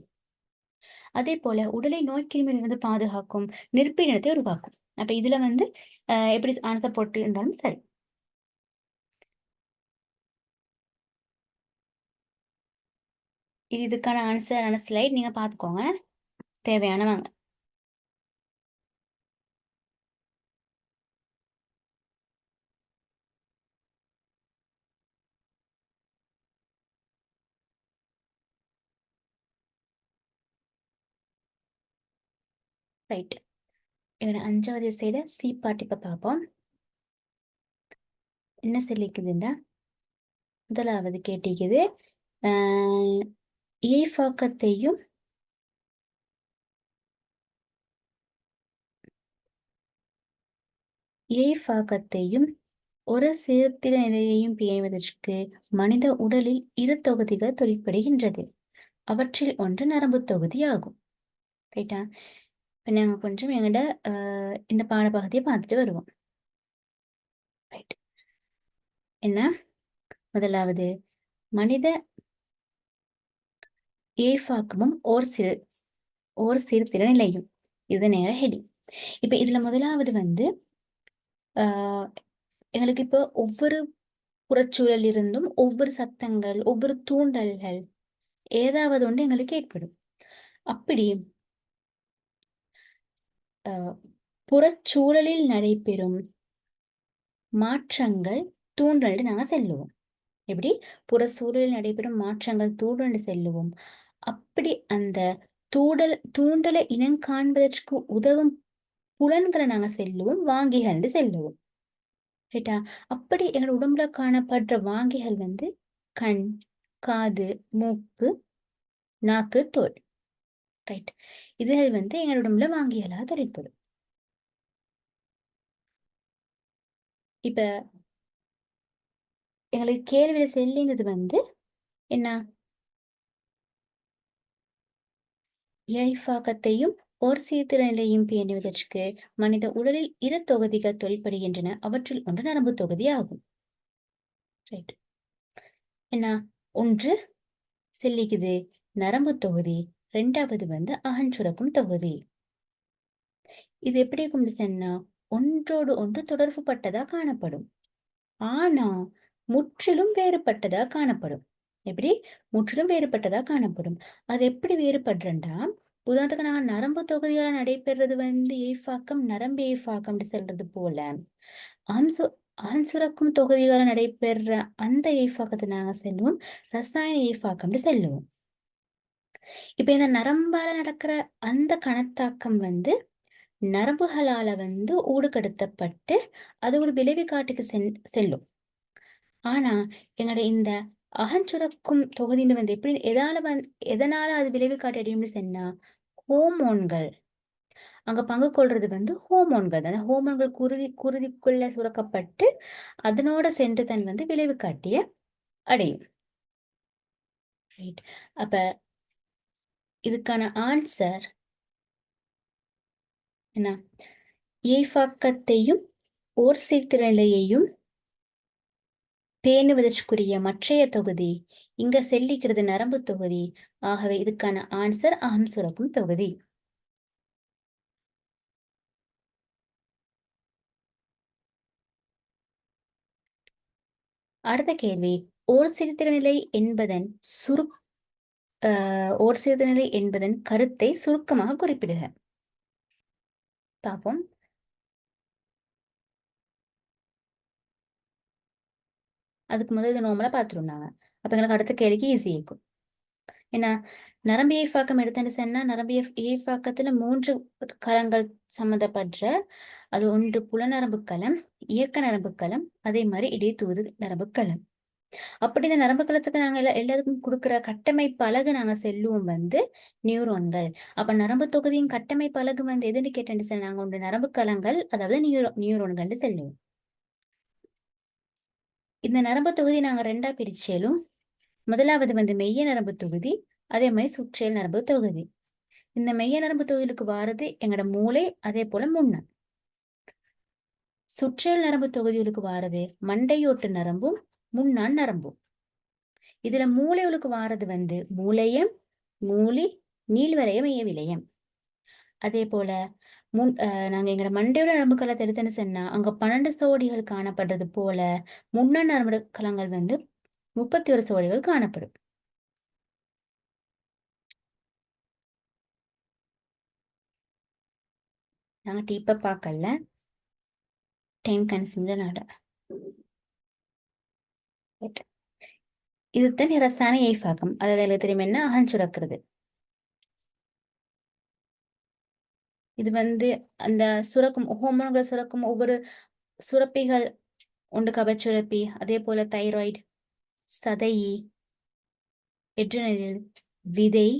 அதே போல உடலை நோய் கிருமிகள் வந்து பாதுகாக்கும், நெருப்பினத்தை உருவாக்கும். அப்ப இதுல வந்து எப்படி ஆன்சர் போட்டு இருந்தாலும் சரி. இதுக்கான ஆன்சரான ஸ்லைட் நீங்க பார்த்துக்கோங்க, தேவையானவங்க. ரைட், இவன் 5வது செய்த சி பாட்டு இப்ப பார்ப்போம். என்ன சொல்லிக்குதுன்னா, முதலாவது கேட்டிக்குது ஏஃபாக்கத்தையும் ஒரு சீர்திர நிலையையும் பேணுவதற்கு மனித உடலில் 2 தொகுதிகள் தொழிற்படுகின்றது. அவற்றில் ஒன்று நரம்பு தொகுதி ஆகும். ரைட்டா? இப்ப நாங்க கொஞ்சம் எங்கட இந்த பாடப்பகுதியை பார்த்துட்டு வருவோம். ரைட், என்ன? முதலாவது மனித ஏஃபாக்கமும் ஓர் சீர்திர நிலையும். இது நேர ஹெடிங். இப்ப இதுல முதலாவது வந்து எங்களுக்கு இப்போ ஒவ்வொரு புறச்சூழல் இருந்தும் ஒவ்வொரு சத்தங்கள், ஒவ்வொரு தூண்டல்கள் ஏதாவது ஒன்று எங்களுக்கு ஏற்படும். அப்படி புறச்சூழலில் நடைபெறும் மாற்றங்கள் தூண்டல் நாங்க செல்லுவோம். எப்படி? புறச்சூழலில் நடைபெறும் மாற்றங்கள் தூண்டல் செல்லுவோம். அப்படி அந்த தூண்டலை இனம் காண்பதற்கு உதவும் புலன்களை நாங்க செல்லுவோம், வாங்கிகள் செல்லுவோம். ரைட்டா? அப்படி எங்களோட உடம்புல காணப்படுற வாங்கிகள் வந்து கண், காது, மூக்கு, நாக்கு, தோல். ரைட், இதுகள் வந்து எங்களோட உடம்புல வாங்கிகளா தொழிற்படும். இப்ப எங்களுக்கு கேள்வியில செல்லிங்கிறது வந்து என்ன? ஏய்ஃபாக்கத்தையும் ஓர் சீர்திர நிலையும் பேணுவதற்கு மனித உடலில் 2 தொகுதிகள் தொழிற்படுகின்றன. அவற்றில் ஒன்று நரம்பு தொகுதி ஆகும். ரைட், என்ன? ஒன்று செல்லிக்குது நரம்பு தொகுதி, 2வது வந்து அகஞ்சுரக்கும் தொகுதி. இது எப்படி கொண்டு சென்னா ஒன்றோடு ஒன்று தொடர்பு பட்டதா காணப்படும். ஆனா முற்றிலும் வேறுபட்டதா காணப்படும். எப்படி? முற்றிலும் வேறுபட்டதா காணப்படும். அது எப்படி வேறுபடுறேன்டா, உதாரணத்துக்கு நான் நரம்பு தொகுதியால நடைபெறுறது ஏய்ஃபாக்கம், நரம்பு ஏய்ஃபாக்கம்னு சொல்றது போல, ஆம்சு ஆண்சுரக்கும் தொகுதியால நடைபெற அந்த ஏய்ஃபாக்கத்தை நாங்க செல்லுவோம் ரசாயன ஏய்ஃபாக்கம்னு செல்லுவோம். இப்ப இந்த நரம்பால நடக்கிற அந்த கணத்தாக்கம் நரம்புகளால ஊடுகடுத்தப்பட்டு அது ஒரு விளைவு காட்டுக்கு செல்லும். ஆனா எங்களோட இந்த அகஞ்சுரக்கும் தொகுதின்னு எப்படி எதனால அது விளைவு காட்டி அடையும்னு சொன்னா, ஹோமோன்கள் அங்க பங்கு கொள்றது ஹோமோன்கள். அந்த ஹோமோன்கள் குருதிக்குள்ள சுரக்கப்பட்டு அதனோட சென்று தன் விளைவு காட்டிய அடையும். ரைட். அப்ப இதுக்கான ஆன்சர் என்ன? ஏய்ஃபாக்கத்தையும் ஓர் சீர்திருத்த நிலையையும் பேணுவதற்குரிய மற்றைய தொகுதி இங்க செல்லிக்கிறது நரம்பு தொகுதி. ஆகவே இதுக்கான ஆன்சர் அகம் சுரக்கும் தொகுதி. அடுத்த கேள்வி, ஓர் சீர்திருத்த நிலை என்பதன் ஓர் சீர்திருத்த நிலை என்பதன் கருத்தை சுருக்கமாக குறிப்பிடுக. பார்ப்போம். அதுக்கு முதல் இது நார்மலா பார்த்துருந்தாங்க. அப்ப எங்களுக்கு அடுத்த கேள்விக்கு ஈஸி இருக்கும். என்ன நரம்பு ஏய்ஃபாக்கம் எடுத்துன்னு சொன்னா, நரம்பு ஏய்ஃபாக்கத்துல 3 களங்கள் சம்மந்தப்படுற. அது ஒன்று புலநரம்பு களம், இயக்க நரம்பு களம், அதே மாதிரி இடைத்தூது நரம்பு களம். அப்படி இந்த நரம்பு களத்துக்கு நாங்க எல்லாத்துக்கும் கொடுக்குற கட்டமைப்பு அலகு நாங்க செல்லுவோம் நியூரோன்கள். அப்ப நரம்பு தொகுதியின் கட்டமைப்பு அலகு எதுன்னு கேட்டேன்னு சொன்னா, நாங்க ஒன்று நரம்பு களங்கள், அதாவது நியூரோன்கள் செல்லுவோம். இந்த நரம்பு தொகுதி நாங்க 2ஆ பிரிச்சேலும், முதலாவது மெய்ய நரம்பு தொகுதி, அதே மாதிரி சுற்றேல் நரம்பு தொகுதி. இந்த மெய்ய நரம்பு தொகுதிக்கு வாரது எங்களோட மூளை, அதே போல முன்னம். சுற்றேல் நரம்பு தொகுதிகளுக்கு வாரது மண்டையோட்டு நரம்பும் முன்னான் நரம்பும். இதுல மூளைகளுக்கு வாரது மூளையம், மூளி, நீள்வரைய மைய விலையம். அதே போல நாங்க எங்களோட மண்டையோட நரம்பு களத்தை எடுத்துன்னு சொன்னா, அங்க 12 சோடிகள் காணப்படுறது போல முன்ன நரம்பு களங்கள் 31 சோடிகள் காணப்படும். நாங்க டீப்பா பார்க்கல, டைம் கன்சியூம்ல இதுதான் ரசாயன ஏய்ஃபாக்கம். அதாவது தெரியும் என்ன அகஞ்சுரக்கிறது. இது அந்த சுரக்கும் ஹோமோன்களை சுரக்கும் ஒவ்வொரு சுரப்பிகள் உண்டு. கபச்சுரப்பி, அதே போல தைராய்டு, சதையி, எட்ரினல், விதை,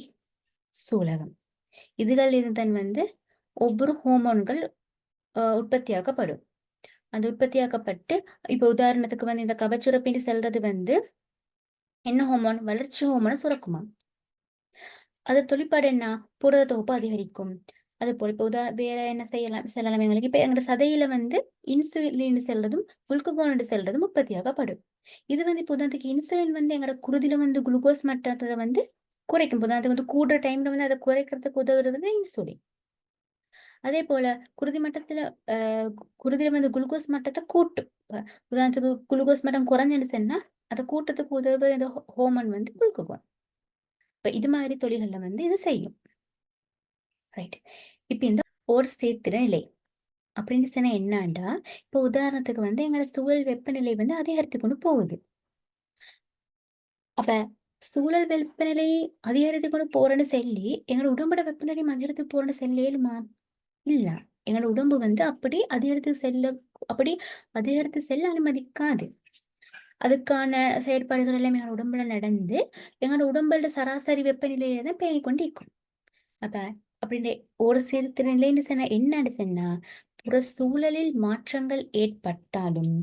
சூலகம். இதுகள் இதுதான் ஒவ்வொரு ஹோமோன்கள் உற்பத்தியாக்கப்படும். அந்த உற்பத்தியாக்கப்பட்டு இப்ப உதாரணத்துக்கு இந்த கபச்சுரப்பின்னு செல்றது என்ன ஹோமோன்? வளர்ச்சி ஹோமோனை சுரக்குமா. அது தொழிற்பாடு என்ன? புரத தொகுப்பு அதிகரிக்கும். அது போல இப்ப வேற என்ன செல்லலாம் எங்களுக்கு? இப்ப எங்களோட சதையில இன்சுலின் செல்றதும் குளுக்கோகோன் செல்றதும் உற்பத்தியாகப்படும். இது இப்ப உதாரணத்துக்கு இன்சுலின் எங்களோட குருதியில குளுக்கோஸ் மட்டத்தை குறைக்கும். உதாரணத்துக்கு கூடுற டைம்ல அதை குறைக்கிறதுக்கு உதவுறது இன்சுலின். அதே போல குருதி மட்டத்துல குருதியில குளுக்கோஸ் மட்டத்தை கூட்டும். உதாரணத்துக்கு குளுக்கோஸ் மட்டம் குறைஞ்சுன்னு சொன்னா அதை கூட்டத்துக்கு உதவுற இந்த ஹோமோன் குளுக்கோகோன். இப்ப இது மாதிரி தொழில்கள்ல இது செய்யும். ரைட். இப்ப இந்த ஓர் சேர்த்திட நிலை அப்படின்னு சொன்னா என்னண்டா, இப்ப உதாரணத்துக்கு எங்களோட சூழல் வெப்பநிலை அதிகரித்து கொண்டு போகுது. அப்ப சூழல் வெப்பநிலை அதிகரித்து கொண்டு போறேன்னு சொல்லி எங்களோட உடம்போட வெப்பநிலை அதிகரித்து போறேன்னு சொல்லேலுமா? இல்ல. எங்களோட உடம்பு அப்படி அதிகரித்து செல்ல அனுமதிக்காது. அதுக்கான செயற்பாடுகள் எல்லாம் எங்களோட உடம்புல நடந்து எங்களோட உடம்போட சராசரி வெப்பநிலையை தான் பேணிக்கொண்டு இருக்கும். அப்ப அப்படின்னு ஒரு சிறு நிலைன்னு சொன்னா என்னன்னு சொன்னா, புற சூழலில் மாற்றங்கள் ஏற்பட்டாலும்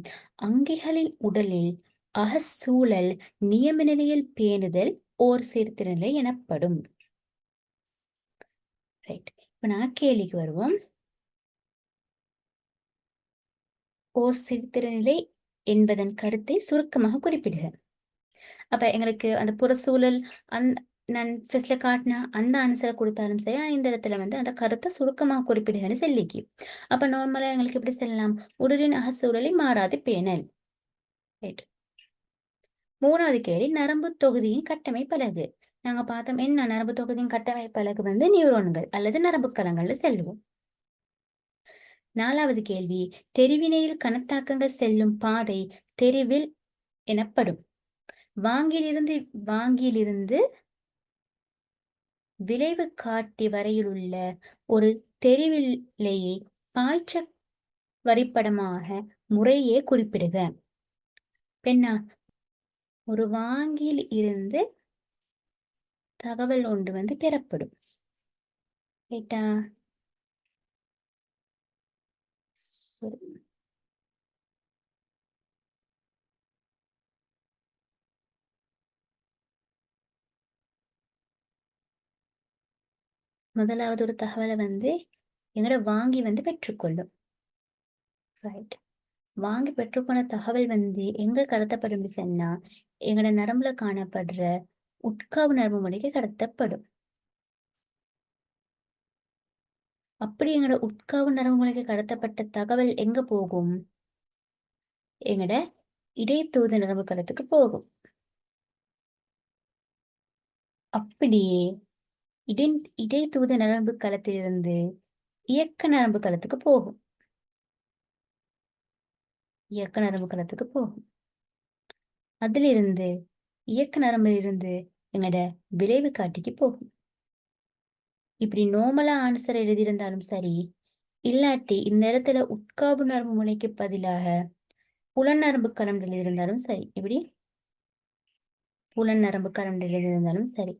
அங்கிகளின் உடலில் அகச்சூழல் நியம நிலையில் பேணுதல் ஓர் சீர்திருநிலை எனப்படும். ரைட். இப்ப நான் கேள்விக்கு வருவோம். ஓர் சீர்திருநிலை என்பதன் கருத்தை சுருக்கமாக குறிப்பிடுக. அப்ப எங்களுக்கு அந்த புறச்சூழல் நான் ஃபர்ஸ்ட்ல காட்டின அந்த ஆன்சரை கொடுத்தாலும் சரி, இந்த இடத்துல அந்த கருத்தை சுருக்கமாக குறிப்பிடுகன்னு சொல்லிக்கு. அப்ப நார்மலா எங்களுக்கு எப்படி சொல்லலாம்? உடலின் அகச்சூழலை மாறாது பேணல். ரைட். மூணாவது கேள்வி நரம்பு தொகுதியின் கட்டமைப்பலகு. நாங்க பார்த்தோம் என்ன நரம்பு தொகுதியின் கட்டமைப்பலகு வந்து நியூரோன்கள் அல்லது நரம்பு களங்கள்ல செல்லுவோம். நாலாவது கேள்வி தெரிவினையில் கணத்தாக்கங்கள் செல்லும் பாதை தெரிவில் எனப்படும். வாங்கியிலிருந்து விளைவு காட்டி வரையில் உள்ள ஒரு தெரிவிலையை பாய்ச்ச வரைபடமாக முறையே குறிப்பிடுக. பெண்ணா, ஒரு வாங்கியில் இருந்து தகவல் ஒன்று வந்து பெறப்படும். ரைட்டா? முதலாவது ஒரு தகவலை வந்து எங்கட வாங்கி வந்து பெற்றுக்கொள்ளும். ரைட். வாங்கி பெற்றுக்கொண்ட தகவல் வந்து எங்க கடத்தப்படும் சொன்னா எங்கட நரம்புல காணப்படுற உட்காவு நரம்பு மொழிக்கு கடத்தப்படும். அப்படி எங்கட உட்காவு நரம்பு மொழிக்கு கடத்தப்பட்ட தகவல் எங்க போகும்? எங்கட இடைத்தூது நரம்பு களத்துக்கு போகும். அப்படியே இடைத்தூது நரம்பு களத்திலிருந்து இயக்க நரம்பு களத்துக்கு போகும். இயக்க நரம்பு களத்துக்கு போகும். அதிலிருந்து இயக்க நரம்பில் இருந்து எங்கட விளைவு காட்டிக்கு போகும். இப்படி நோமலா ஆன்சர் எழுதியிருந்தாலும் சரி, இல்லாட்டி இந்த இடத்துல உட்காவு நரம்பு முனைக்கு பதிலாக புலநரம்பு களம் எழுதியிருந்தாலும் சரி, இப்படி புலநரம்பு களம் எழுதியிருந்தாலும் சரி.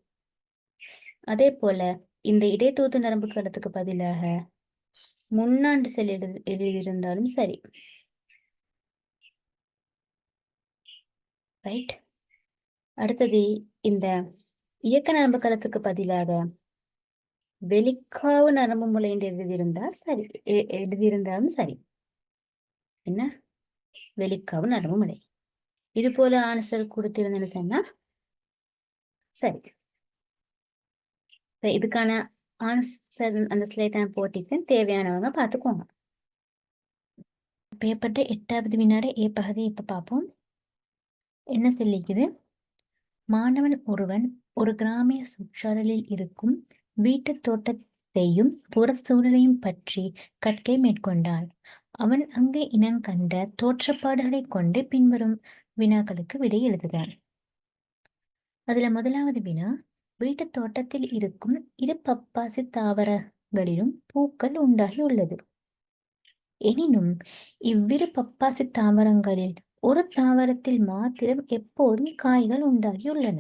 அதே போல இந்த இடைத்தூது நரம்பு களத்துக்கு பதிலாக முன்னாண்டு செல் எழுதியிருந்தாலும் சரி. ரைட். அடுத்தது இந்த இயக்க நரம்பு களத்துக்கு பதிலாக வெளிக்காவு நரம்பு முலை என்று எழுதியிருந்தாலும் சரி. என்ன? வெளிக்காவு நரம்பு முலை. இது போல ஆன்சர் கொடுத்திருந்தேன்னு சொன்னா சரி. இதுக்கான ஆன்சர் அந்த ஸ்லைட் நான் போட்டிருக்கேன். தேவையானவங்க பார்த்துக்கோங்க. பேப்பர்ட்ட 8வது வினாடி ஏ பகுதி இப்ப பார்ப்போம். என்ன சொல்லிக்குது? மாணவன் ஒருவன் ஒரு கிராமிய சுற்றலில் இருக்கும் வீட்டு தோட்டத்தையும் புற சூழலையும் பற்றி கற்கை மேற்கொண்டான். அவன் அங்கே இனங்கண்ட தோற்றப்பாடுகளை கொண்டு பின்வரும் வினாக்களுக்கு விடை எழுதுகிறான். அதுல முதலாவது வினா, வீட்டு தோட்டத்தில் இருக்கும் இரு பப்பாசி தாவரங்களிலும் பூக்கள் உண்டாகி உள்ளது. எனினும் இவ்விரு பப்பாசி தாவரங்களில் ஒரு தாவரத்தில் மாத்திரம் எப்போதும் காய்கள் உண்டாகியுள்ளன.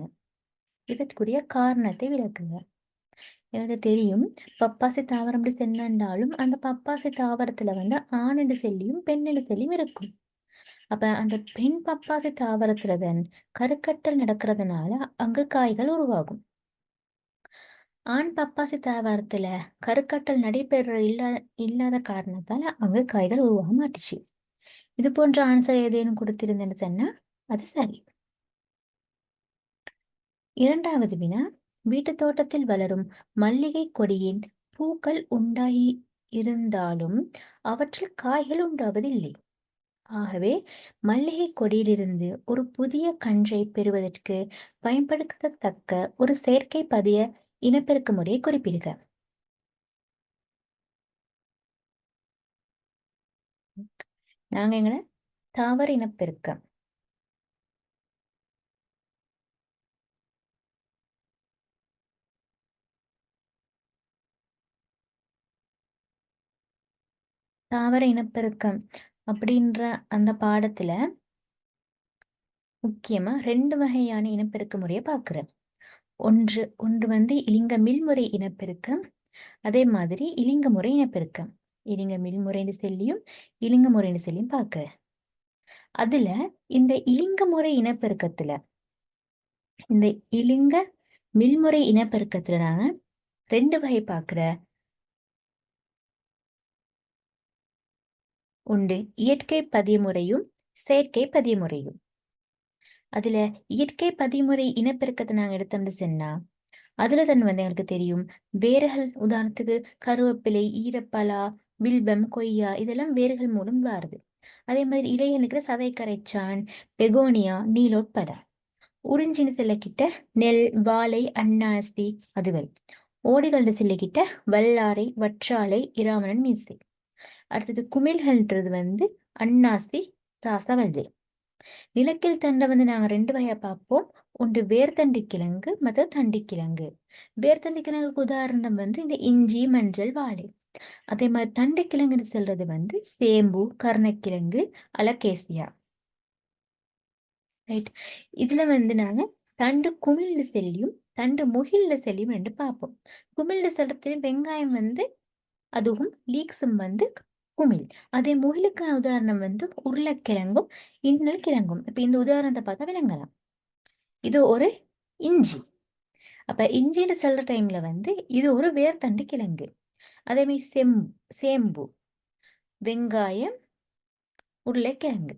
இதற்குரிய காரணத்தை விளக்குங்க. எனக்கு தெரியும் பப்பாசி தாவரம் சென்னாலும் அந்த பப்பாசி தாவரத்துல வந்து ஆணெண்டு செல்லியும் பெண்ணெண்டு செல்லியும் இருக்கும். அப்ப அந்த பெண் பப்பாசி தாவரத்துலதான் கருக்கட்டல் நடக்கிறதுனால அங்கு காய்கள் உருவாகும். ஆண் பப்பாசி தாவரத்துல கருக்கட்டல் நடைபெற இல்லாத காரணத்தால அங்கு காய்கள் உருவாக மாட்டுச்சு. இது போன்ற ஆன்சர் ஏதேனும் கொடுத்திருந்தேன்னு சொன்னா அது சரி. இரண்டாவது வினா, வீட்டு தோட்டத்தில் வளரும் மல்லிகை கொடியின் பூக்கள் உண்டாகி இருந்தாலும் அவற்றில் காய்கள் உண்டாவதில்லை. ஆகவே மல்லிகை கொடியிலிருந்து ஒரு புதிய கன்றை பெறுவதற்கு பயன்படுத்தத்தக்க ஒரு செயற்கை பதிய இனப்பெருக்க முறையை குறிப்பிடுக. நாங்க எங்கட தாவர இனப்பெருக்கம். தாவர இனப்பெருக்கம் அப்படின்ற அந்த பாடத்துல முக்கியமா 2 வகையான இனப்பெருக்க முறையை பார்க்கிறேன். ஒன்று வந்து இலிங்க மில்முறை இனப்பெருக்கம், அதே மாதிரி இலிங்க முறை இனப்பெருக்கம். இலிங்க மில்முறைன்னு சொல்லியும் இலிங்க முறைன்னு சொல்லியும் பார்க்கிறேன். அதுல இந்த இலிங்க முறை இனப்பெருக்கத்துல இந்த இலிங்க மில்முறை இனப்பெருக்கத்துல நாங்க 2 வகை பார்க்கிற. உண்டு இயற்கை பதிமுறையும் செயற்கை பதிமுறையும். அதுல இயற்கை பதிமுறை இனப்பெருக்கத்தை நாங்க எடுத்தோம்னு சொன்னா அதுல தான் வந்து எங்களுக்கு தெரியும் வேர்கள், உதாரணத்துக்கு கருவேப்பிலை, ஈரப்பலா, வில்வம், கொய்யா இதெல்லாம் வேர்கள் மூலம் வருது. அதே மாதிரி இலைகள் இருக்கிற சதை கரைச்சான், பெகோனியா, நீலோட்பதா. உறிஞ்சின்னு செல்லக்கிட்ட நெல், வாழை, அன்னாசி, அதுவல். ஓடிகள்னு செல்லக்கிட்ட வல்லாரை, வற்றாழை, இராமணன், மீசை. அடுத்தது குமிழ்கள்ன்றது வந்து அன்னாசி, ராசவல்லி. நிலக்கில் தண்டை வந்து நாங்க ரெண்டு வகையா பார்ப்போம். ஒன்று வேர்த்தண்டி கிழங்கு, மற்ற தண்டி கிழங்கு. வேர்த்தண்டி கிழங்குக்கு உதாரணம் வந்து இந்த இஞ்சி, மஞ்சள், வாழை. அதே மாதிரி தண்டி கிழங்குன்னு சொல்றது வந்து சேம்பு, கருணக்கிழங்கு, அலகேசியா. ரைட். இதுல வந்து நாங்க தண்டு குமிழ்ல செல்லியும் தண்டு முகில்ல செல்லியும் ரெண்டு பார்ப்போம். குமிழ்ல சொல்றது வெங்காயம் வந்து அதுவும் லீக்ஸும் வந்து குமிழ். அதே முகிலுக்கான உதாரணம் வந்து உருளைக்கிழங்கும் இன்னல் கிழங்கும். இப்ப இந்த உதாரணத்தை பார்த்தா விளங்கலாம். இது ஒரு இஞ்சி. அப்ப இஞ்சின்னு சொல்ற டைம்ல வந்து இது ஒரு வேர்த்தண்டு கிழங்கு. அதே மாதிரி சேம்பு, வெங்காயம், உருளைக்கிழங்கு.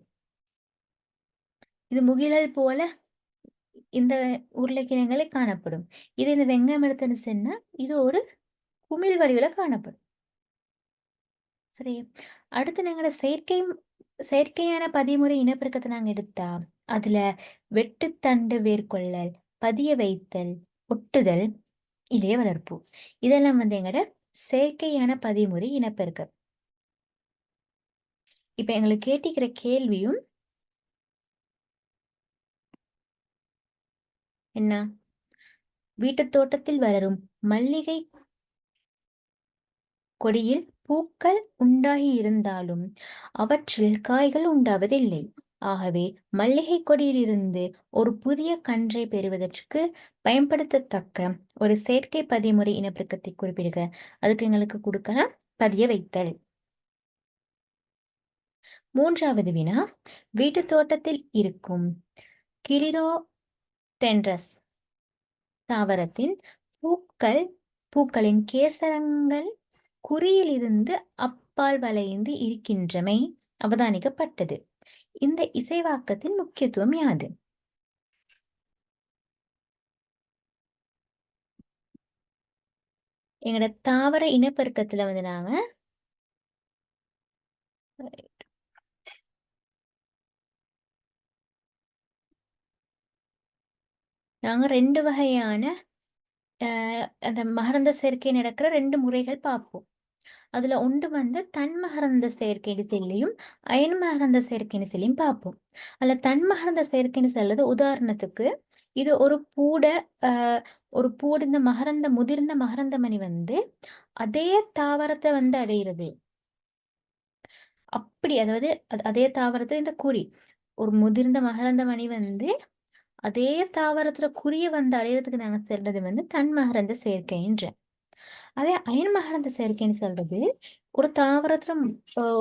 இது முகிலல் போல இந்த உருளைக்கிழங்குல காணப்படும். இது இந்த வெங்காயம் எடுத்துன்னு சொன்னா இது ஒரு குமிழ் வடிவில காணப்படும். சரி. அடுத்து நாங்கள செயற்கையான பதிமுறை இனப்பெருக்கத்தை நாங்க எடுத்தா அதுல வெட்டுத்தண்டு வேர்கொள்ளல், பதிய வைத்தல், ஒட்டுதல், இளைய வளர்ப்பு, இதெல்லாம் வந்து எங்கட செயற்கையான பதிமுறை இனப்பெருக்கம். இப்ப எங்களுக்கு கேட்டிக்கிற கேள்வியும் என்ன, வீட்டு தோட்டத்தில் வளரும் மல்லிகை கொடியில் பூக்கள் உண்டாகி இருந்தாலும் அவற்றில் காய்கள் உண்டாவதில்லை. ஆகவே மல்லிகை கொடியிலிருந்து ஒரு புதிய கன்றை பெறுவதற்கு பயன்படுத்தத்தக்க ஒரு செயற்கை பதிமுறை இனப்பெருக்கத்தை குறிப்பிடுக. அதுக்கு எங்களுக்கு கொடுக்கலாம் பதிய வைத்தல். மூன்றாவது வினா, வீட்டு தோட்டத்தில் இருக்கும் கிளிரோடென்ட்ரஸ் தாவரத்தின் பூக்களின் கேசரங்கள் குறியிலிருந்து அப்பால் வளைந்து இருக்கின்றமை அவதானிக்கப்பட்டது. இந்த இசைவாக்கத்தின் முக்கியத்துவம் யாது? எங்களோட தாவர இனப்பெருக்கத்துல வந்து நாங்க ரெண்டு வகையான அந்த மகரந்த சேர்க்கை நடக்கிற ரெண்டு முறைகள் பார்ப்போம். அதுல ஒன்று வந்து தன்மகரந்த செயற்கைன்னு சொல்லியும் அயன் மகரந்த செயற்கைன்னு சொல்லியும் பார்ப்போம். அதுல தன்மகரந்த செயற்கைன்னு சொல்றது உதாரணத்துக்கு இது ஒரு பூட இந்த முதிர்ந்த மகரந்த மணி வந்து அதே தாவரத்தை வந்து அடையிறது. அப்படி அதாவது அதே தாவரத்துல இந்த குறி ஒரு முதிர்ந்த மகரந்த மணி வந்து அதே தாவரத்துல குறிய வந்து அடையிறதுக்கு நாங்க சொல்றது வந்து தன்மகரந்த சேர்க்கைன்ற. அதே அயன் மகரந்த சேர்க்கைன்னு சொல்றது ஒரு தாவரத்துல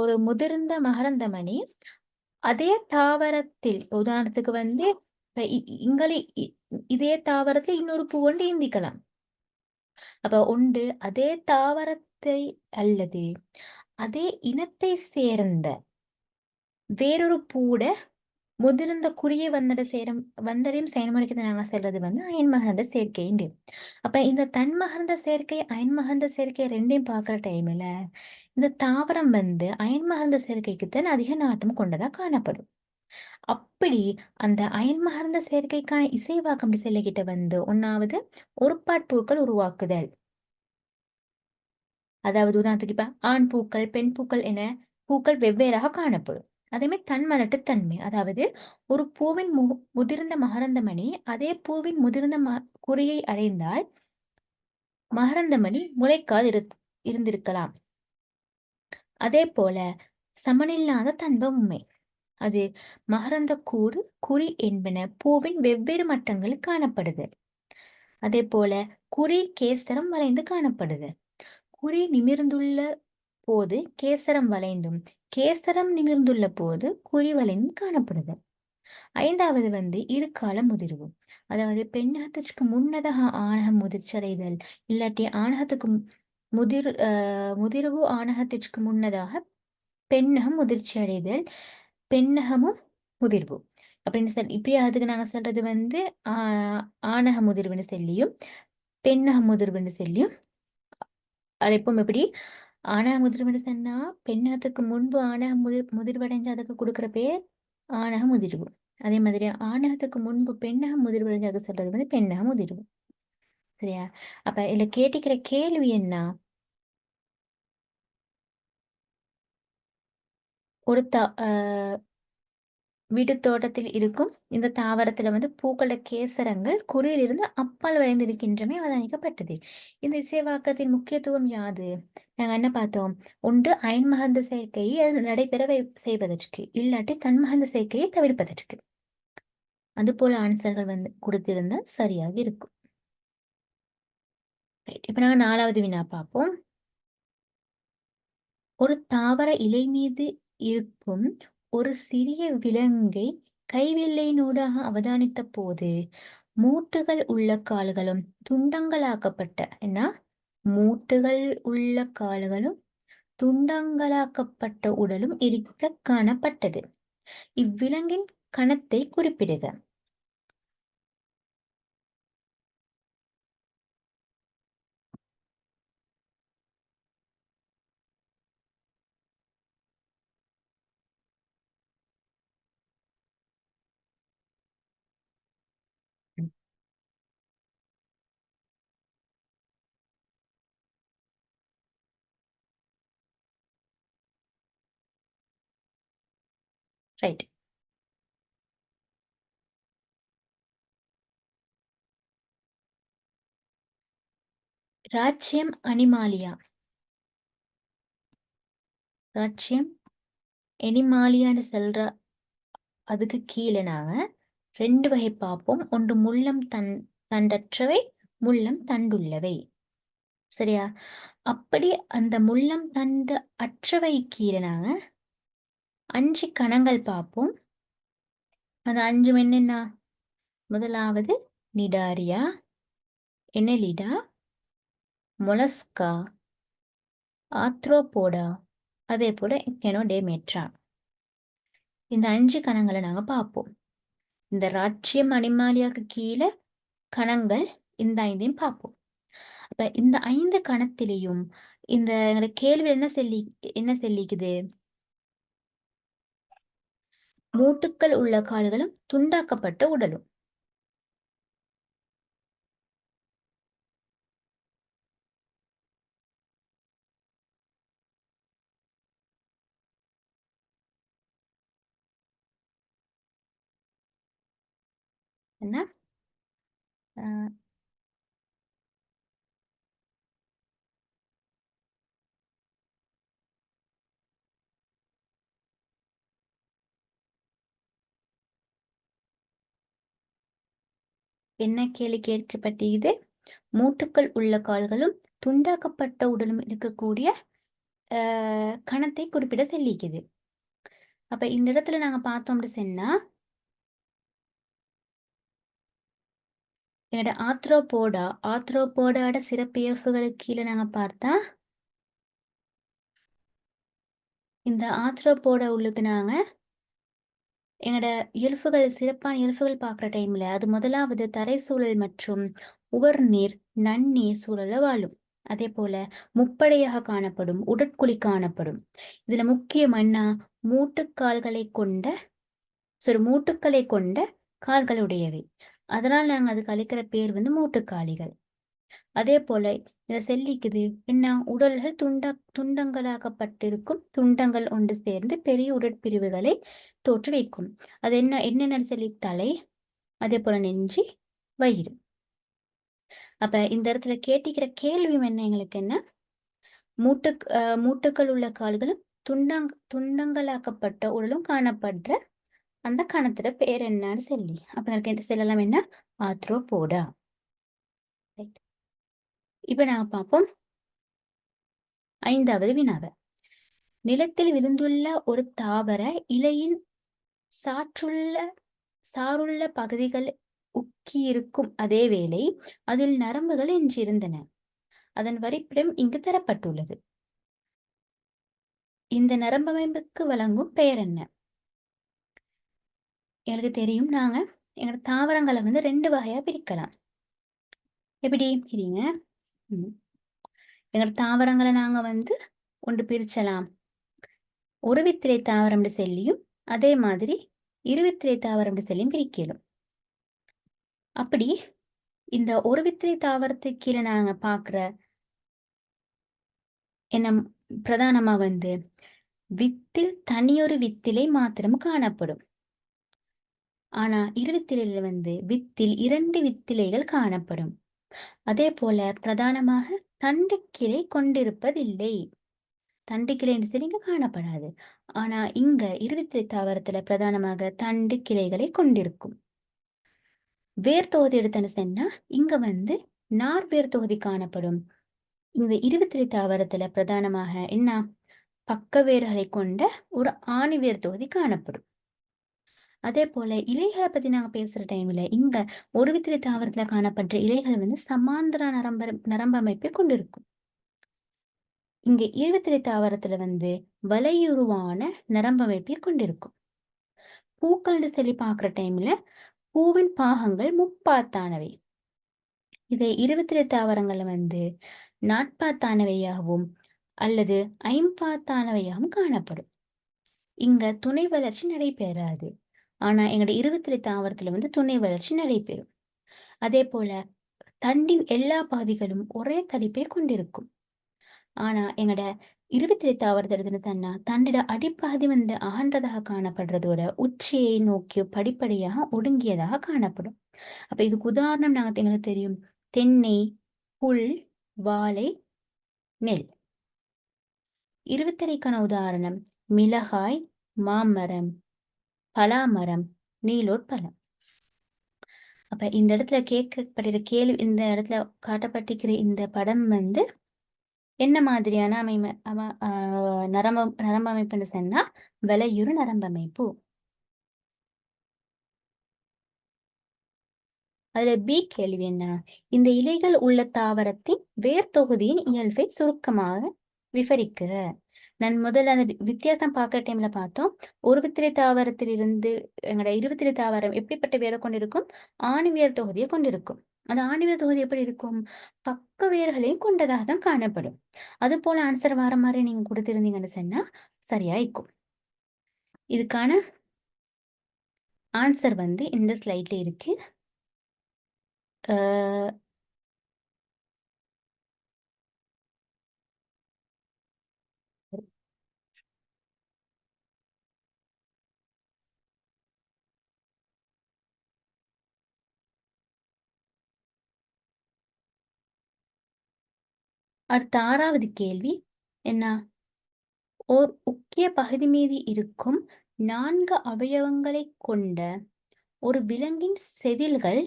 ஒரு முதிர்ந்த மகரந்த மணி அதே தாவரத்தில் உதாரணத்துக்கு வந்து இங்களி இதே தாவரத்துல இன்னொரு பூ ஒன்று ஈந்திக்கலாம். அப்ப உண்டு அதே தாவரத்தை அல்லது அதே இனத்தை சேர்ந்த வேறொரு பூட முதிர்ந்த குறிய வந்தடையும் செயல்முறைக்கு நாங்க சொல்றது வந்து அயன்மகரந்த சேர்க்கை. அப்ப இந்த தன்மகரந்த சேர்க்கை அயன்மகரந்த சேர்க்கை ரெண்டையும் பார்க்குற டைம்ல இந்த தாவரம் வந்து அயன்மகரந்த சேர்க்கைக்குத்தான் அதிக நாட்டம் கொண்டதா காணப்படும். அப்படி அந்த அயன்மகரந்த சேர்க்கைக்கான இசைவாக்கம் செல்லகிட்ட வந்து ஒன்னாவது ஒருபாட்பூக்கள் உருவாக்குதல். அதாவது உதாரணத்துக்கு இப்ப ஆண் பூக்கள், பெண் பூக்கள் என பூக்கள் வெவ்வேறாக காணப்படும். அதே மாதிரி தன்மலட்டு தன்மை, அதாவது ஒரு பூவின் முதிர்ந்த மகரந்தமணி அதே பூவின் முதிர்ந்த குறியை அடைந்தால் மகரந்தமணி முளைக்காது இருந்திருக்கலாம். அதே போல சமனில்லாத தன்மை, அது மகரந்த கூடு, குறி என்பன பூவின் வெவ்வேறு மட்டங்களில் காணப்படுது. அதே போல குறி கேசரம் வளைந்து காணப்படுது. குறி நிமிர்ந்துள்ள போது கேசரம் வளைந்தும் கேசரம் நிமிர்ந்துள்ள போது குறி வளைந்தும் காணப்படுது. ஐந்தாவது வந்து இருகால முதிர்வு, அதாவது பெண்ணகத்திற்கு முன்னதாக ஆணகம் முதிர்ச்சடைதல் இல்லாட்டி ஆணகத்துக்கு முதிர்வு ஆணகத்திற்கு முன்னதாக பெண்ணகம் முதிர்ச்சி அடைதல், பெண்ணகமும் முதிர்வு அப்படின்னு சொல்லி இப்படி அதுக்கு நாங்க சொல்றது வந்து ஆணக முதிர்வுன்னு சொல்லியும் பெண்ணக முதிர்வுன்னு சொல்லியும் அழைப்போம். எப்படி ஆனா முதிர்வு சொன்னா பெண்ணகத்துக்கு முன்பு ஆணக முதிர்வடைஞ்சு அதுக்கு கொடுக்குற பேர் ஆணக முதிர்வு. அதே மாதிரி ஆணகத்துக்கு முன்பு பெண்ணக முதிர்வடைஞ்சு அதுக்கு சொல்றது வந்து பெண்ணக முதிர்வு. சரியா? அப்ப இதுல கேட்டிக்கிற கேள்வி என்ன? ஒரு வீட்டு தோட்டத்தில் இருக்கும் இந்த தாவரத்துல வந்து பூக்கள கேசரங்கள் குறியிலிருந்து அப்பால் வரைந்து இருக்கின்றமை அவதானிக்கப்பட்டது. இந்த இசைவாக்கத்தின் முக்கியத்துவம் யாது? நாங்க என்ன பார்த்தோம்? ஒன்று அயன்மகந்த சேர்க்கையை அது நடைபெற செய்வதற்கு, இல்லாட்டி தன்மகந்த சேர்க்கையை தவிர்ப்பதற்கு. அது போல ஆன்சர்கள் வந்து கொடுத்திருந்தா சரியாக இருக்கும். இப்ப நாங்க 4வது வினா பார்ப்போம். ஒரு தாவர இலை மீது இருக்கும் ஒரு சிறிய விலங்கை கைவில்லையினூடாக அவதானித்த போது மூட்டுகள் உள்ள கால்களும் துண்டங்களாக்கப்பட்ட என்ன மூட்டுகள் உள்ள கால்களும் துண்டங்களாக்கப்பட்ட உடலும் இருக்க காணப்பட்டது. இவ்விலங்கின் கணத்தை குறிப்பிடுக. ரைட். ராச்சியம் அனிமாலியா. ராச்சியம் எனிமாலியான்னு சொல்ற அதுக்கு கீழே நாங்க 2 வகை பார்ப்போம். ஒன்று முள்ளம் தண்டற்றவை, முள்ளம் தண்டுள்ளவை. சரியா? அப்படி அந்த முள்ளம் தண்டு அற்றவை கீழே நாங்க 5 கணங்கள் பார்ப்போம். அந்த 5 என்னென்ன? முதலாவது நிடாரியா, எனலிடா, மொலஸ்கா, ஆத்ரோபோடா, அதே போல கெனோடேமேட்ரா. இந்த 5 கணங்களை நாங்க பார்ப்போம். இந்த ராச்சியம் அனிமாலியாக்கு கீழே கணங்கள் இந்த 5ஐயும் பார்ப்போம். அப்ப இந்த 5 கணத்திலையும் இந்த கேள்வி என்ன சொல்லிக்குது? மூட்டுக்கள் உள்ள கால்களும் துண்டாக்கப்பட்ட உடலும். என்ன என்ன கேள்வி கேட்கப்பட்டது? மூட்டுக்கள் உள்ள கால்களும் துண்டாக்கப்பட்ட உடலும் இருக்கக்கூடிய கணத்தை குறிப்பிட சொல்லிக்குது. அப்ப இந்த இடத்துல நாங்க பார்த்தோம்னு சொன்னா என்னோட ஆத்ரோபோடாட சிறப்பியல்புகளுக்கு கீழே நாங்க பார்த்தா இந்த ஆத்ரோபோடா உள்ளுக்கு நாங்க எங்களோட சிறப்பான இயல்புகள் பார்க்குற டைம்ல அது முதலாவது தரை சூழல் மற்றும் உவர்நீர் நன்னீர் சூழல வாழும். அதே போல முப்படையாக காணப்படும், உடற்குழி காணப்படும். இதுல முக்கியமான மூட்டுக்கால்களை கொண்ட கால்களுடையவை. அதனால் நாங்க அதுக்கு அளிக்கிற பேர் வந்து மூட்டுக்காலிகள். அதே போல இதுல செல்லிக்குது என்ன? உடல்கள் துண்டங்களாகப்பட்டிருக்கும். துண்டங்கள் ஒன்று சேர்ந்து பெரிய உடற்பிரிவுகளை தோற்றுவிக்கும். அது என்னென்ன சொல்லி? தலை, அதே போல நெஞ்சு, வயிறு. அப்ப இந்த இடத்துல கேட்டிக்கிற கேள்வி என்ன எங்களுக்கு? என்ன மூட்டுக்கள் உள்ள கால்களும் துண்டங்களாக்கப்பட்ட உடலும் காணப்படுற அந்த கணத்துல பேர் என்னன்னு சொல்லி அப்ப எனக்கு சொல்லலாம் என்ன? ஆத்ரோபோடா. இப்ப நாங்க பார்ப்போம் 5வது வினாவை. நிலத்தில் விழுந்துள்ள ஒரு தாவர இலையின் சாருள்ள பகுதிகள் உக்கியிருக்கும் அதே வேளை அதில் நரம்புகள் எஞ்சியிருந்தன. அதன் வரிப்பிடம் இங்கு தரப்பட்டுள்ளது. இந்த நரம்பமைப்புக்கு வழங்கும் பெயர் என்ன? எனக்கு தெரியும். நாங்க எங்களோட தாவரங்களை வந்து 2 வகையா பிரிக்கலாம். எப்படி? எங்களோட தாவரங்களை நாங்க வந்து ஒன்று பிரிச்சலாம். ஒரு வித்திலை தாவரம் செல்லியும் அதே மாதிரி இருவித்திலை தாவரம் செல்லியும் பிரிக்கலும். அப்படி இந்த ஒரு வித்திலை தாவரத்துக்கு கீழே நாங்க பார்க்குற என்ன பிரதானமா வந்து வித்தில் தனியொரு வித்திலை மாத்திரம் காணப்படும். ஆனா இருவித்திலையில வந்து வித்தில் 2 வித்திலைகள் காணப்படும். அதே போல பிரதானமாக தண்டுக்கிளை கொண்டிருப்பதில்லை. தண்டுக்கிளை என்று சொல்லி இங்க காணப்படாது. ஆனா இங்க இருவித்திலை தாவரத்துல பிரதானமாக தண்டு கிளைகளை கொண்டிருக்கும். வேர் தொகுதி எடுத்தன்னு சொன்னா இங்க வந்து நார் வேர் தொகுதி காணப்படும். இந்த இருவித்திலை தாவரத்துல பிரதானமாக என்ன பக்க வேர்களை கொண்ட ஒரு ஆணி வேர் தொகுதி காணப்படும். அதே போல இலைகளை பத்தி நாங்க பேசுற டைம்ல இங்க ஒரு வித்திலை தாவரத்துல காணப்படுற இலைகள் வந்து சமாந்தர நரம்பமைப்பை கொண்டிருக்கும். இங்க இருவித்திலை தாவரத்துல வந்து வலையுருவான நரம்பமைப்பை கொண்டிருக்கும். பூக்கள்னு சொல்லி பார்க்குற டைம்ல பூவின் பாகங்கள் முப்பாத்தானவை. இதை இருவித்திலை தாவரங்கள்ல வந்து நாட்பாத்தானவையாகவும் அல்லது ஐம்பாத்தானவையாகவும் காணப்படும். இங்க துணை வளர்ச்சி நடைபெறாது. ஆனா எங்களோட இருவித்திலை தாவரத்துல வந்து துணை வளர்ச்சி நடைபெறும். அதே போல தண்டின் எல்லா பகுதிகளும் ஒரே தடிப்பை கொண்டிருக்கும். ஆனா எங்கட இருவித்திலை தாவரத்துல தன்னா தண்டிட அடிப்பகுதி வந்து அகன்றதாக காணப்படுறதோட உச்சியை நோக்கி படிப்படியாக ஒடுங்கியதாக காணப்படும். அப்ப இதுக்கு உதாரணம் நாங்க எங்களுக்கு தெரியும். தென்னை, புல், வாழை, நெல். இருவித்திலைக்கான உதாரணம் மிளகாய், மாமரம், பலாமரம், நீலோட் பழம். அப்ப இந்த இடத்துல கேட்கப்படுகிற கேள்வி, இந்த இடத்துல காட்டப்பட்டிருக்கிற இந்த படம் வந்து என்ன மாதிரியான நரம்பமைப்புன்னு சொன்னா வலையுறு நரம்பமைப்பு. அதுல பி கேள்வி என்ன? இந்த இலைகள் உள்ள தாவரத்தின் வேர் தொகுதியின் இயல்பை சுருக்கமாக விவரிக்க. நான் முதல்ல அந்த வித்தியாசம் பார்க்குற டைம்ல பார்த்தோம். ஒரு வித்திலை தாவரத்தில் இருந்து எங்களோட இருவித்திலை தாவரம் எப்படிப்பட்ட வேரை கொண்டிருக்கும்? ஆணிவேர் தொகுதியை கொண்டிருக்கும். அந்த ஆணிவேர் தொகுதி எப்படி இருக்கும்? பக்க வேர்களையும் கொண்டதாக தான் காணப்படும். அது போல ஆன்சர் வர மாதிரி நீங்க கொடுத்திருந்தீங்கன்னு சொன்னா சரியா இருக்கும். இதுக்கான ஆன்சர் வந்து இந்த ஸ்லைட்ல இருக்கு. அடுத்த 6வது கேள்வி என்ன? ஓர் முக்கிய பகுதி மீது இருக்கும் 4 அவயவங்களை கொண்ட ஒரு விலங்கின் செதில்கள்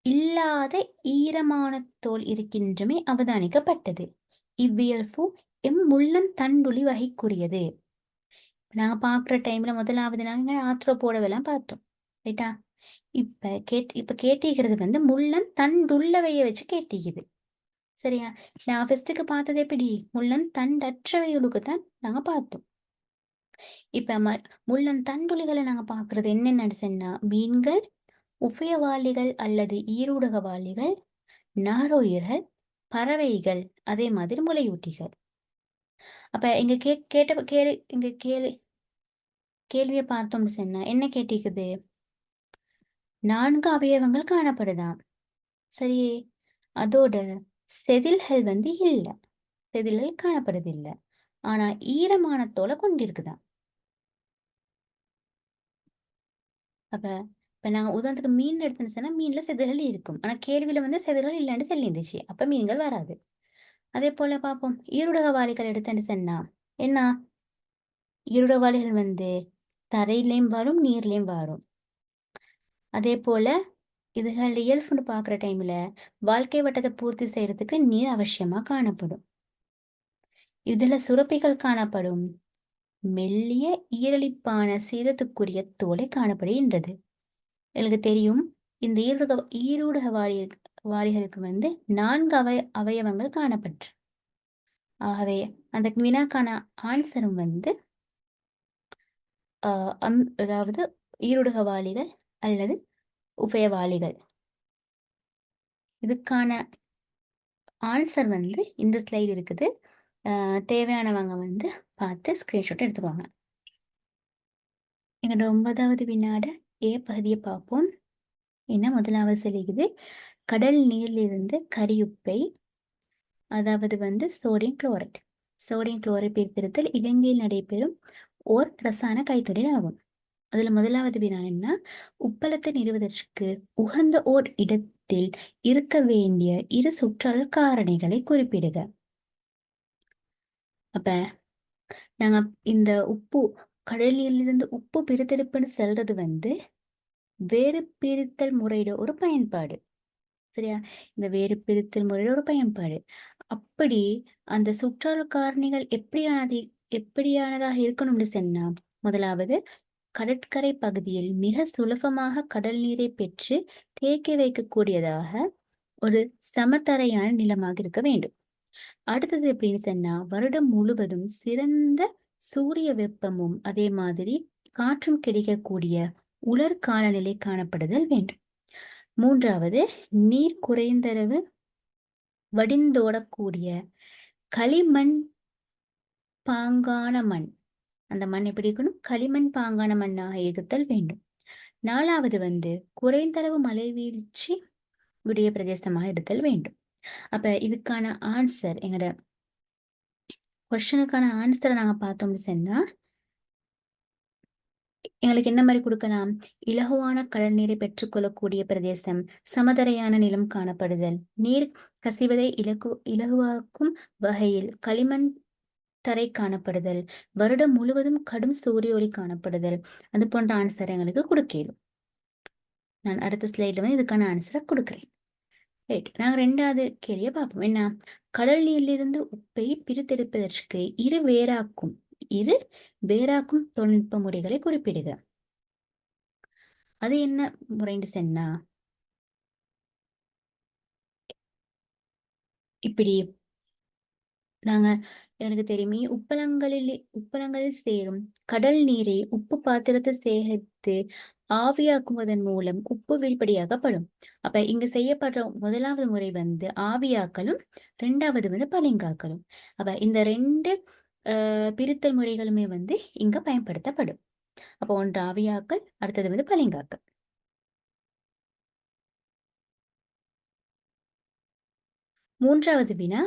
இல்லாத ஈரமான தோல் இருக்கின்றமை அவதானிக்கப்பட்டது. இவ்வியல்பு முள்ளந்தண்டுளி வகைக்குரியது. நாங்க பாக்குற டைம்ல முதலாவது நாங்க ஆத்ரோபோடவெல்லாம் பார்த்தோம், ரைட்டா? இப்ப கேட்டிக்கிறது வந்து முள்ளந்தண்டுள்ளவைய வச்சு கேட்டிக்குது, சரியா? நான் ஃபர்ஸ்ட்டுக்கு பார்த்தது எப்படி? முள்ளந்தண்டற்றவைகளுக்கு தான் நாங்க பார்த்தோம். இப்ப முள்ளந்தண்டுளிகளை நாங்க பாக்குறது என்னென்னு சொன்னா மீன்கள், உபயவாளிகள் அல்லது ஈரூடகவாளிகள், நாரோயிர்கள், பறவைகள், அதே மாதிரி முளையூட்டிகள். அப்ப இங்க கேள்வியை பார்த்தோம்னு சொன்னா என்ன கேட்டிக்குது? 4 அவயவங்கள் காணப்படுதாம், சரியே? அதோட செதில்கள் வந்து இல்ல, செதில்கள் காணப்படுது இல்ல. ஆனா ஈரமான தோலை கொண்டிருக்குதான். அப்ப இப்ப நாங்க உதாரணத்துக்கு மீன் எடுத்துன்னு சொன்னா மீன்ல செதில்கள் இருக்கும். ஆனா கேள்வியில வந்து செதில்கள் இல்லைன்னு சொல்லி இருந்துச்சு. அப்ப மீன்கள் வராது. அதே போல பார்ப்போம். ஈருடகவாளிகள் எடுத்துன்னு சொன்னா என்ன? ஈருடகவாளிகள் வந்து தரையிலையும் வரும், நீர்லையும் வரும். அதே போல இதுகள் இயல்புன்னு பார்க்குற டைம்ல வாழ்க்கை வட்டத்தை பூர்த்தி செய்யறதுக்கு நீர் அவசியமா காணப்படும். இதுல சுரப்பிகள் காணப்படும். மெல்லிய ஈரலிப்பான சீதத்துக்குரிய தோலை காணப்படுகின்றது. எனக்கு தெரியும் இந்த ஈரூடக வாளிகளுக்கு வந்து 4 அவயவங்கள் காணப்பட்டு. ஆகவே அந்த வினாக்கான ஆன்சரும் வந்து அதாவது ஈருடகவாளிகள் அல்லது உபயவாளிகள். இதுக்கான ஆன்சர் வந்து இந்த ஸ்லைடு இருக்குது. தேவையானவங்க வந்து பார்த்து ஸ்கிரீன்ஷாட் எடுத்துக்கோங்க. எங்களோட 9வது வினாட ஏ பகுதியை பார்ப்போம். என்ன முதலாவது சொல்லிக்குது, கடல் நீரிலிருந்து கரியுப்பை, அதாவது வந்து சோடியம் குளோரைட். சோடியம் குளோரைட் பிரித்தெடுத்தல் இலங்கையில் நடைபெறும் ஓர் ரசாயன கைத்தொழில் ஆகும். அதுல முதலாவது வினா என்ன, உப்பளத்தை நிறுவதற்கு உகந்த ஓர் இடத்தில் இருக்க வேண்டிய இரு சுற்றாடல் காரணிகளை குறிப்பிடுக. அப்ப நாங்க இந்த உப்பு கடலிலிருந்து உப்பு பிரித்தெடுப்புன்னு செல்றது வந்து வேறு பிரித்தல் முறையோட ஒரு பயன்பாடு. சரியா, இந்த வேறு பிரித்தல் முறையோட ஒரு பயன்பாடு. அப்படி அந்த சுற்றாடல் காரணிகள் எப்படியானதாக இருக்கணும்னு சொன்னா, முதலாவது கடற்கரை பகுதியில் மிக சுலபமாக கடல் நீரை பெற்று தேக்கி வைக்கக்கூடியதாக ஒரு சமதரையான நிலமாக இருக்க வேண்டும். அடுத்தது எப்படின்னு சொன்னா, வருடம் முழுவதும் சிறந்த சூரிய வெப்பமும் அதே மாதிரி காற்றும் கிடைக்கக்கூடிய உலர் காலநிலை காணப்படுதல் வேண்டும். மூன்றாவது, நீர் குறைந்தளவு வடிந்தோடக்கூடிய களிமண் பாங்கான மண். அந்த மண் எப்படி இருக்கணும், களிமண் பாங்கான மண்ணாக இருத்தல் வேண்டும். நாலாவது வந்து குறைந்தளவு மழை வீழ்ச்சி உடைய பிரதேசமாக இருத்தல் வேண்டும். அப்ப இதுக்கான ஆன்சர், எங்களோட கொஸ்டினுக்கான ஆன்சரை நாங்க பார்த்தோம்னு சொன்னா, எங்களுக்கு என்ன மாதிரி கொடுக்கலாம், இலகுவான கடல் நீரை பெற்றுக்கொள்ளக்கூடிய பிரதேசம், சமதரையான நிலம் காணப்படுதல், நீர் கசிவதை இலகுவாக்கும் வகையில் களிமண் தரை காணப்படுதல், வருடம் முழுவதும் கடும் சூரிய ஒளி காணப்படுதல், அது போன்ற ஆன்சர் எங்களுக்கு கொடுக்கலும். நான் அடுத்த ஸ்லைட்ல வந்து இதுக்கான ஆன்சரை கொடுக்குறேன். ரைட், நாங்க ரெண்டாவது கேள்வியை பார்ப்போம். என்ன, கடல் நீரிலிருந்து உப்பை பிரித்தெடுப்பதற்கு இரு வேறாக்கும் தொழில்நுட்ப முறைகளை குறிப்பிடுக. அது என்ன முறைன்னு சொன்னா, இப்படி நாங்க எனக்கு தெரியுமே, உப்பளங்களில் சேரும் கடல் நீரை உப்பு பாத்திரத்தை சேகரித்து ஆவியாக்குவதன் மூலம் உப்பு வீழ்படியாக்கப்படும். அப்ப இங்க செய்யப்படுற முதலாவது முறை வந்து ஆவியாக்கலும், ரெண்டாவது வந்து பளிங்காக்கலும். அப்ப இந்த ரெண்டு பிரித்தல் முறைகளுமே வந்து இங்க பயன்படுத்தப்படும். அப்போ ஒன்று ஆவியாக்கல், அடுத்தது வந்து பளிங்காக்கல். மூன்றாவது வினா,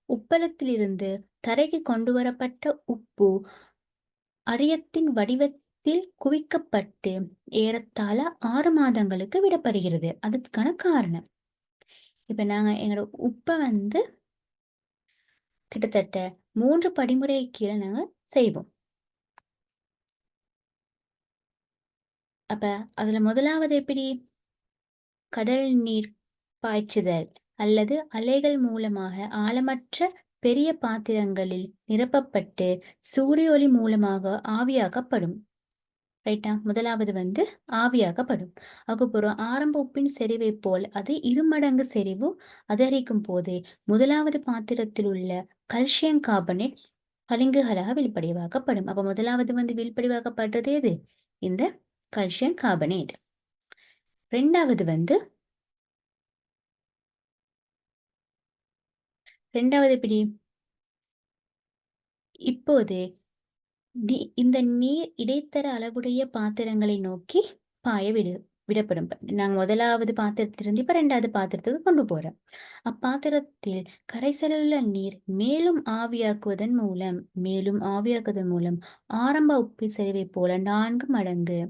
உப்பளத்திலிருந்து தரைக்கு கொண்டு வரப்பட்ட உப்பு அரியத்தின் வடிவத்தில் குவிக்கப்பட்டு ஏறத்தாழ 6 மாதங்களுக்கு விடப்படுகிறது. அதுக்கான காரணம், இப்ப நாங்க எங்களோட உப்பை வந்து கிட்டத்தட்ட 3 படிமுறை கீழே நாங்க செய்வோம். அப்ப அதுல முதலாவது எப்படி, கடல் நீர் பாய்ச்சுதல் அல்லது அலைகள் மூலமாக ஆழமற்ற பெரிய பாத்திரங்களில் நிரப்பப்பட்டு சூரிய ஒளி மூலமாக ஆவியாக்கப்படும். ரைட்டா, முதலாவது வந்து ஆவியாக்கப்படும். அதுக்கப்புறம் ஆரம்ப உப்பின் செறிவை போல் அது 2 மடங்கு செறிவு அதிகரிக்கும் போது முதலாவது பாத்திரத்தில் உள்ள கல்சியம் கார்பனேட் பளிங்குகளாக வெளிப்படைவாக்கப்படும். அப்ப முதலாவது வந்து வெளிப்படைவாக்கப்படுறது எது, இந்த கல்சியம் கார்பனேட். ரெண்டாவது எப்படி, இப்போது இந்த நீர் இடைத்தர அளவுடைய பாத்திரங்களை நோக்கி விடப்படும். நாங்க முதலாவது பாத்திரத்திலிருந்து இப்ப ரெண்டாவது பாத்திரத்துக்கு கொண்டு போறோம். அப்பாத்திரத்தில் கரைசலுள்ள நீர் மேலும் ஆவியாக்குவதன் மூலம் ஆரம்ப உப்பு செறிவை போல 4 மடங்கு.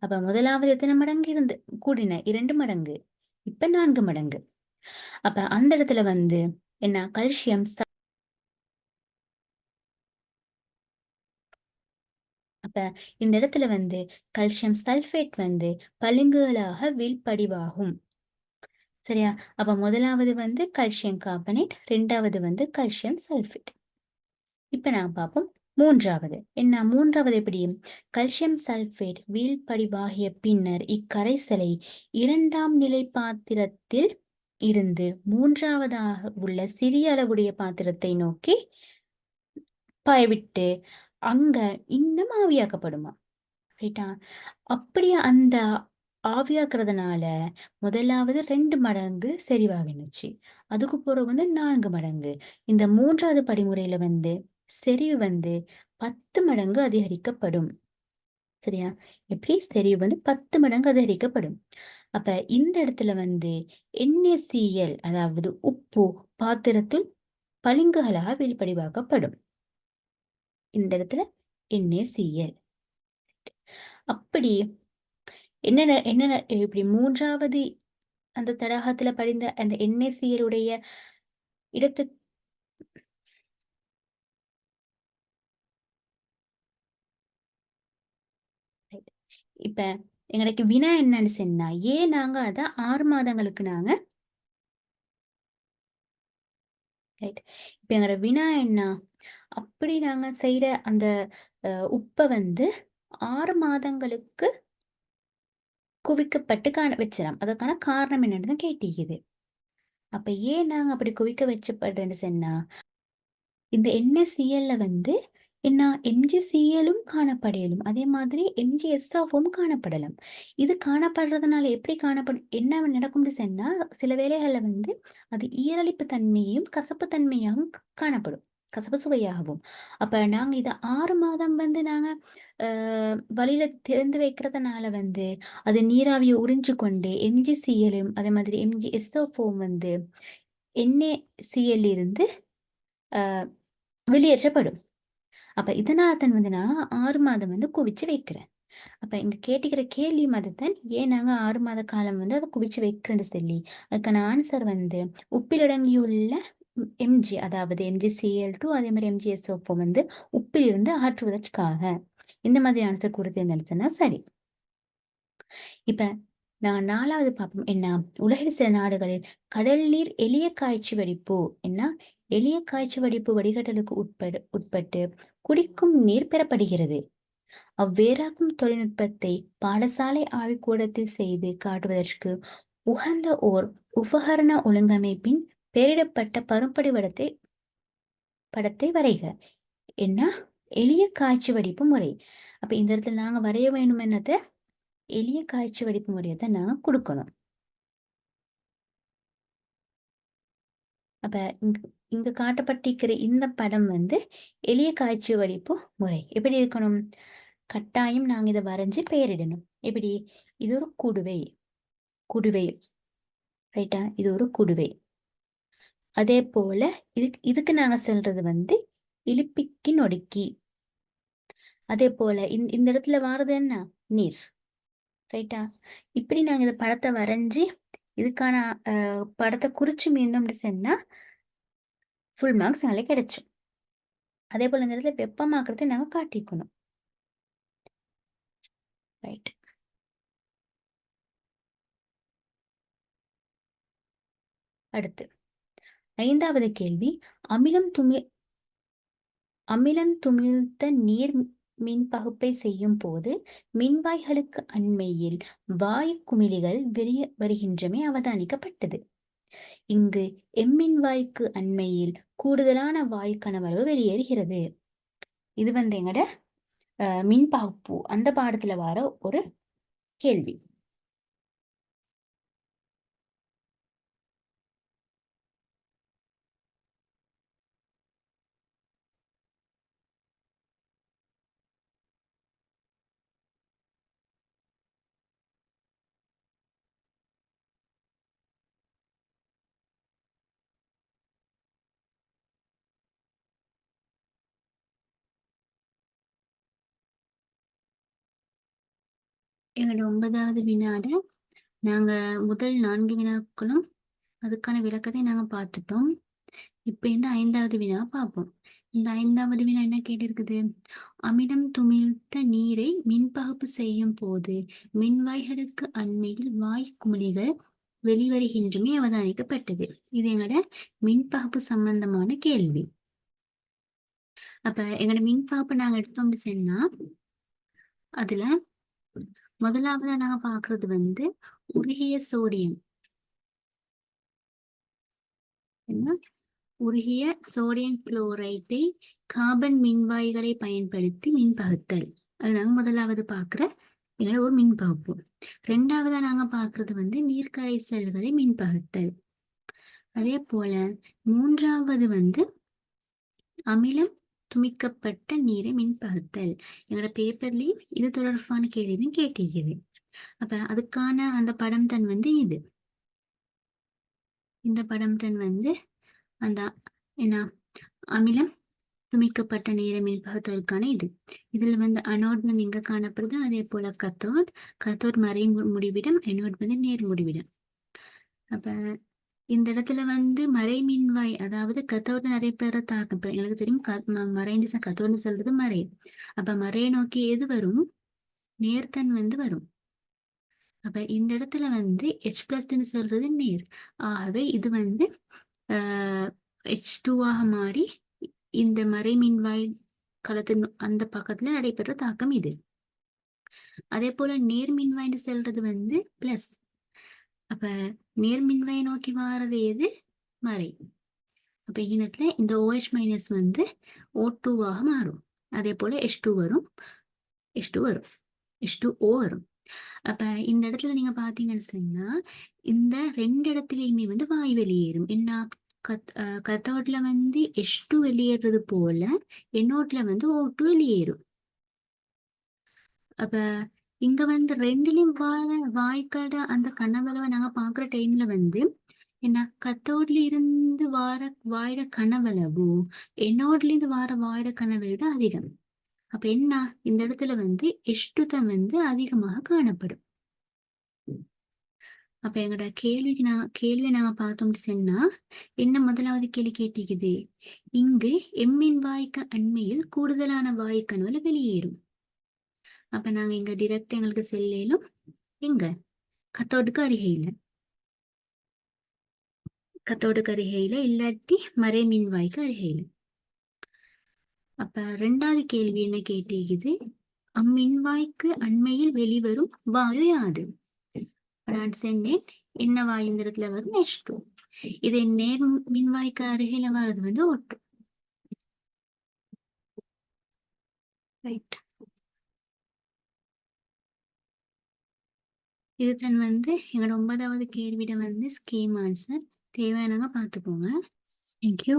அப்ப முதலாவது எத்தனை மடங்கு இருந்து கூடின, 2 மடங்கு, இப்ப 4 மடங்கு. அப்ப அந்த இடத்துல வந்து என்ன, கல்சியம் அப்ப இந்த இடத்துல வந்து கல்சியம் சல்பேட் வந்து பளிங்குகளாக வீழ்படிவாகும். சரியா, அப்ப முதலாவது வந்து கல்சியம் கார்பனேட், ரெண்டாவது வந்து கல்சியம் சல்பேட். இப்ப நான் பார்ப்போம் மூன்றாவது. என்ன, மூன்றாவது எப்படி, கல்சியம் சல்பேட் வீழ்படிவாகிய பின்னர் இக்கரைசலை 2ஆம் நிலை பாத்திரத்தில் இருந்து 3ஆவதாக உள்ள சிறிய அளவுடைய பாத்திரத்தை நோக்கி பாயவிட்டு அங்க இன்னும் ஆவியாக்கப்படுமா. ரைட்டா, அப்படியே அந்த ஆவியாக்குறதுனால முதலாவது 2 மடங்கு செறிவாகினுச்சு. அதுக்கு பிறகு 4 மடங்கு. இந்த 3வது படிமுறையில செறிவு 10 மடங்கு அதிகரிக்கப்படும். சரியா? எப்படி? செறிவு 10 மடங்கு அதிகரிக்கப்படும். அப்ப இந்த இடத்துல NaCl அதாவது உப்பு பாத்திரத்தில் பளிங்குகளாக வெளிப்படிவாக்கப்படும். இந்த இடத்துல NaCl. அப்படி என்ன இப்படி 3வது அந்த தடாகத்துல படிந்த அந்த NaCl உடைய இடத்து இப்ப எங்களுக்கு வினா என்னன்னு சொன்னா, ஏன் நாங்க அத 6 மாதங்களுக்கு இப்ப எங்களோட வினா என்ன? அப்படி நாங்க செய்யற அந்த உப்ப 6 மாதங்களுக்கு குவிக்கப்பட்டு வச்சிடலாம். அதற்கான காரணம் என்னன்னு தான் கேட்டிருக்குது. அப்ப ஏன் நாங்க அப்படி குவிக்க வச்சப்படுறேன்னு சொன்னா, இந்த NaClல என்ன MgClலும் காணப்படலும். அதே மாதிரி MgSOவும் காணப்படலாம். இது காணப்படுறதுனால எப்படி என்ன நடக்கும்னு சொன்னா, சில வேளைகள்ல அது ஈரலிப்பு தன்மையும் கசப்பு தன்மையாகவும் காணப்படும். கசப்பு சுவையாகவும். அப்ப நாங்க இத 6 மாதம் நாங்க வழியில திறந்து வைக்கிறதுனால அது நீராவியை உறிஞ்சு கொண்டு MgClலும் அதே மாதிரி MgSOவும் NaCl இருந்து வெளியேற்றப்படும். அப்ப இதனால தான் நான் 6 மாதம் குவிச்சு வைக்கிறேன். அப்ப இங்க கேட்டுக்கிற கேள்வி அதுதான், ஏன் நாங்க 6 மாத காலம் அதை குவிச்சு வைக்கிறேன்னு சொல்லி. அதுக்கான ஆன்சர் உப்பிலடங்கியுள்ள Mg அதாவது MgCl2 அதே மாதிரி MgSO4 உப்பிலிருந்து ஆற்றுவதற்காக. இந்த மாதிரி ஆன்சர் கொடுத்திருந்தேன்னு சரி. இப்ப நான் 4வது பார்ப்போம். என்ன? உலகில் சில நாடுகளில் கடல் நீர் எளிய காய்ச்சி வடிப்பு என்ன எளிய காய்ச்சி வடிப்பு வடிகட்டலுக்கு உட்பட்டு குடிக்கும் நீர் பெறப்படுகிறது. அவ்வேறாக்கும் தொழில்நுட்பத்தை பாடசாலை ஆய்வுக்கூடத்தில் செய்து காட்டுவதற்கு உகந்த ஓர் உபகரண ஒழுங்கமைப்பின் பெயரிடப்பட்ட பருப்படி படத்தை வரைக. என்ன? எளிய காய்ச்சி வடிப்பு முறை. அப்ப இந்த இடத்துல நாங்க வரைய வேணும் என்னது? எளிய காய்ச்சி வடிப்பு முறையை தான் நாங்க கொடுக்கணும். அப்ப இங்க காட்டப்பட்டிருக்கிற இந்த படம் எளிய காய்ச்சி வடிப்பு முறை. எப்படி இருக்கணும்? கட்டாயம் நாங்க இதை வரைஞ்சு பெயரிடணும். எப்படி? இது ஒரு குடுவை ரைட்டா? இது ஒரு குடுவை. அதே போல இதுக்கு நாங்க சொல்றது இலிப்பிக்கு நொடுக்கி. அதே போல இந்த இடத்துல வாரது என்ன? நீர். ரைட்டா? இப்படி நாங்க இந்த படத்தை வரைஞ்சி இதுக்கான படத்தை குறிச்சு மீண்டும் சொன்னா ஃபுல் மார்க்ஸ் நாளைக்கு கிடைச்சும். அதே போல இந்த இடத்துல வெப்பமாக்குறதை நாங்க காட்டிக்கணும். ரைட். அடுத்து 5வது கேள்வி, அமிலம் துமிழ்த்த நீர் மின் பகுப்பை செய்யும் போது மின்வாய்களுக்கு அண்மையில் வாயு குமிழிகள் வெளியே வருகின்றமை அவதானிக்கப்பட்டது. இங்கு எம்மின்வாய்க்கு அண்மையில் கூடுதலான வாயு கனவளவு வெளியேறுகிறது. இது எங்கட மின் பகுப்பு அந்த பாடத்துல வர ஒரு கேள்வி. எங்களோட 9வது வினாட நாங்க முதல் 4 வினாக்களும் அதுக்கான விளக்கத்தை நாங்க பார்த்துட்டோம். இப்ப இந்த 5வது வினா பார்ப்போம். இந்த 5வது வினா என்ன கேட்டிருக்குது? அமிலம் துமிழ்த்த நீரை மின்பகுப்பு செய்யும் போது மின்வாய்களுக்கு அண்மையில் வாயு குமிழிகள் வெளிவருகின்றமே அவதானிக்கப்பட்டது. இது எங்களோட மின்பகுப்பு சம்பந்தமான கேள்வி. அப்ப எங்களோட மின்பகுப்பு நாங்க எடுத்தோம்னு சொன்னா அதுல முதலாவது நாங்க பாக்குறது உருகிய சோடியம். என்ன? உருகிய சோடியம் குளோரைட்டை கார்பன் மின்வாய்களை பயன்படுத்தி மின்பகுத்தல். அது நாங்க முதலாவது பாக்குற எங்களோட ஒரு மின் பகுப்பு. ரெண்டாவதா நாங்க பார்க்கறது வந்து நீர்க்கரைசல்களை மின் பகுத்தல். அதே போல மூன்றாவது வந்து அமிலம் துமிக்கப்பட்ட நீரை மின் பகுத்தல். எங்களோட பேப்பர்லயும் இது தொடர்பான கேள்வி கேட்டிருக்குது. அப்ப அதுக்கான அந்த படம் தான் வந்து இது. இந்த படம் தான் வந்து அந்த என்ன அமிலம் துமிக்கப்பட்ட நீரை மின் பகுத்தலுக்கான இது. இதுல வந்து அனோட் வந்து இங்க காணப்படுது. அதே போல கத்தோட் மறை முடிவிடம், அனோட் வந்து நேர் முடிவிடம். அப்ப இந்த இடத்துல வந்து மறை மின்வாய், அதாவது கத்தோட நிறைய பேரை தாக்கம். இப்ப எனக்கு தெரியும் மறைன்னு கத்தோடு சொல்றது மறை. அப்ப மறையை நோக்கி எது வரும்? நேர்த்தன் வந்து வரும். அப்ப இந்த இடத்துல வந்து H+ன்னு சொல்றது நேர். ஆகவே இது வந்து H2 ஆக மாறி இந்த மறை மின்வாய் களத்தின் அந்த பக்கத்துல நடைபெற தாக்கம் இது. அதே போல நேர் மின்வாய்ன்னு சொல்றது வந்து பிளஸ். அப்ப நேர் மின்வாயை நோக்கி வாரது எது? மறை. அப்ப இனத்துல இந்த OH மைனஸ் வந்து O2 ஆக மாறும். அதே போல H2 வரும், H2O வரும். அப்ப இந்த இடத்துல நீங்க பாத்தீங்கன்னு சொன்னா இந்த ரெண்டு இடத்துலயுமே வந்து வாயு வெளியேறும். என்ன கத்தோட்ல வந்து H2 வெளியேறது போல என்னோட்ல வந்து O2 வெளியேறும். அப்ப இங்க வந்து ரெண்டுலயும் வாய்க்காட அந்த கனவளவை நாங்க பாக்குற டைம்ல வந்து என்ன கத்தோட்ல இருந்து வாயிட கனவளவு என்னோட்ல இருந்து வாயிட கனவை விட அதிகம். அப்ப என்ன இந்த இடத்துல வந்து H2 தான் வந்து அதிகமாக காணப்படும். அப்ப எங்களோட கேள்வியை நாங்க பார்த்தோம்னு சொன்னா என்ன முதலாவது கேள்வி கேட்டிக்குது, இங்கு எம்மின் வாய்க்கு அண்மையில் கூடுதலான வாயுக்கணுவல வெளியேறும். அப்ப நாங்க இங்க டிரெக்ட் எங்களுக்கு செல்லும் எங்க கத்தோடுக்கு அருகையில இல்லாட்டி மறை மின்வாய்க்கு அருகையில. அப்ப ரெண்டாவது கேள்வி என்ன கேட்டிக்குது, அம்மின்வாய்க்கு அண்மையில் வெளிவரும் வாயு யாது? நான் சொன்னேன் என்ன வாயு இந்த இடத்துல வரும்? H2. இதை நேர் மின்வாய்க்கு அருகில வர்றது வந்து O2. ரைட். இதுதான் வந்து எங்களோட 9வது கேள்வியிட வந்து ஸ்கீம் ஆன்சர். தேவையானவங்க பார்த்துக்கோங்க. தேங்க்யூ.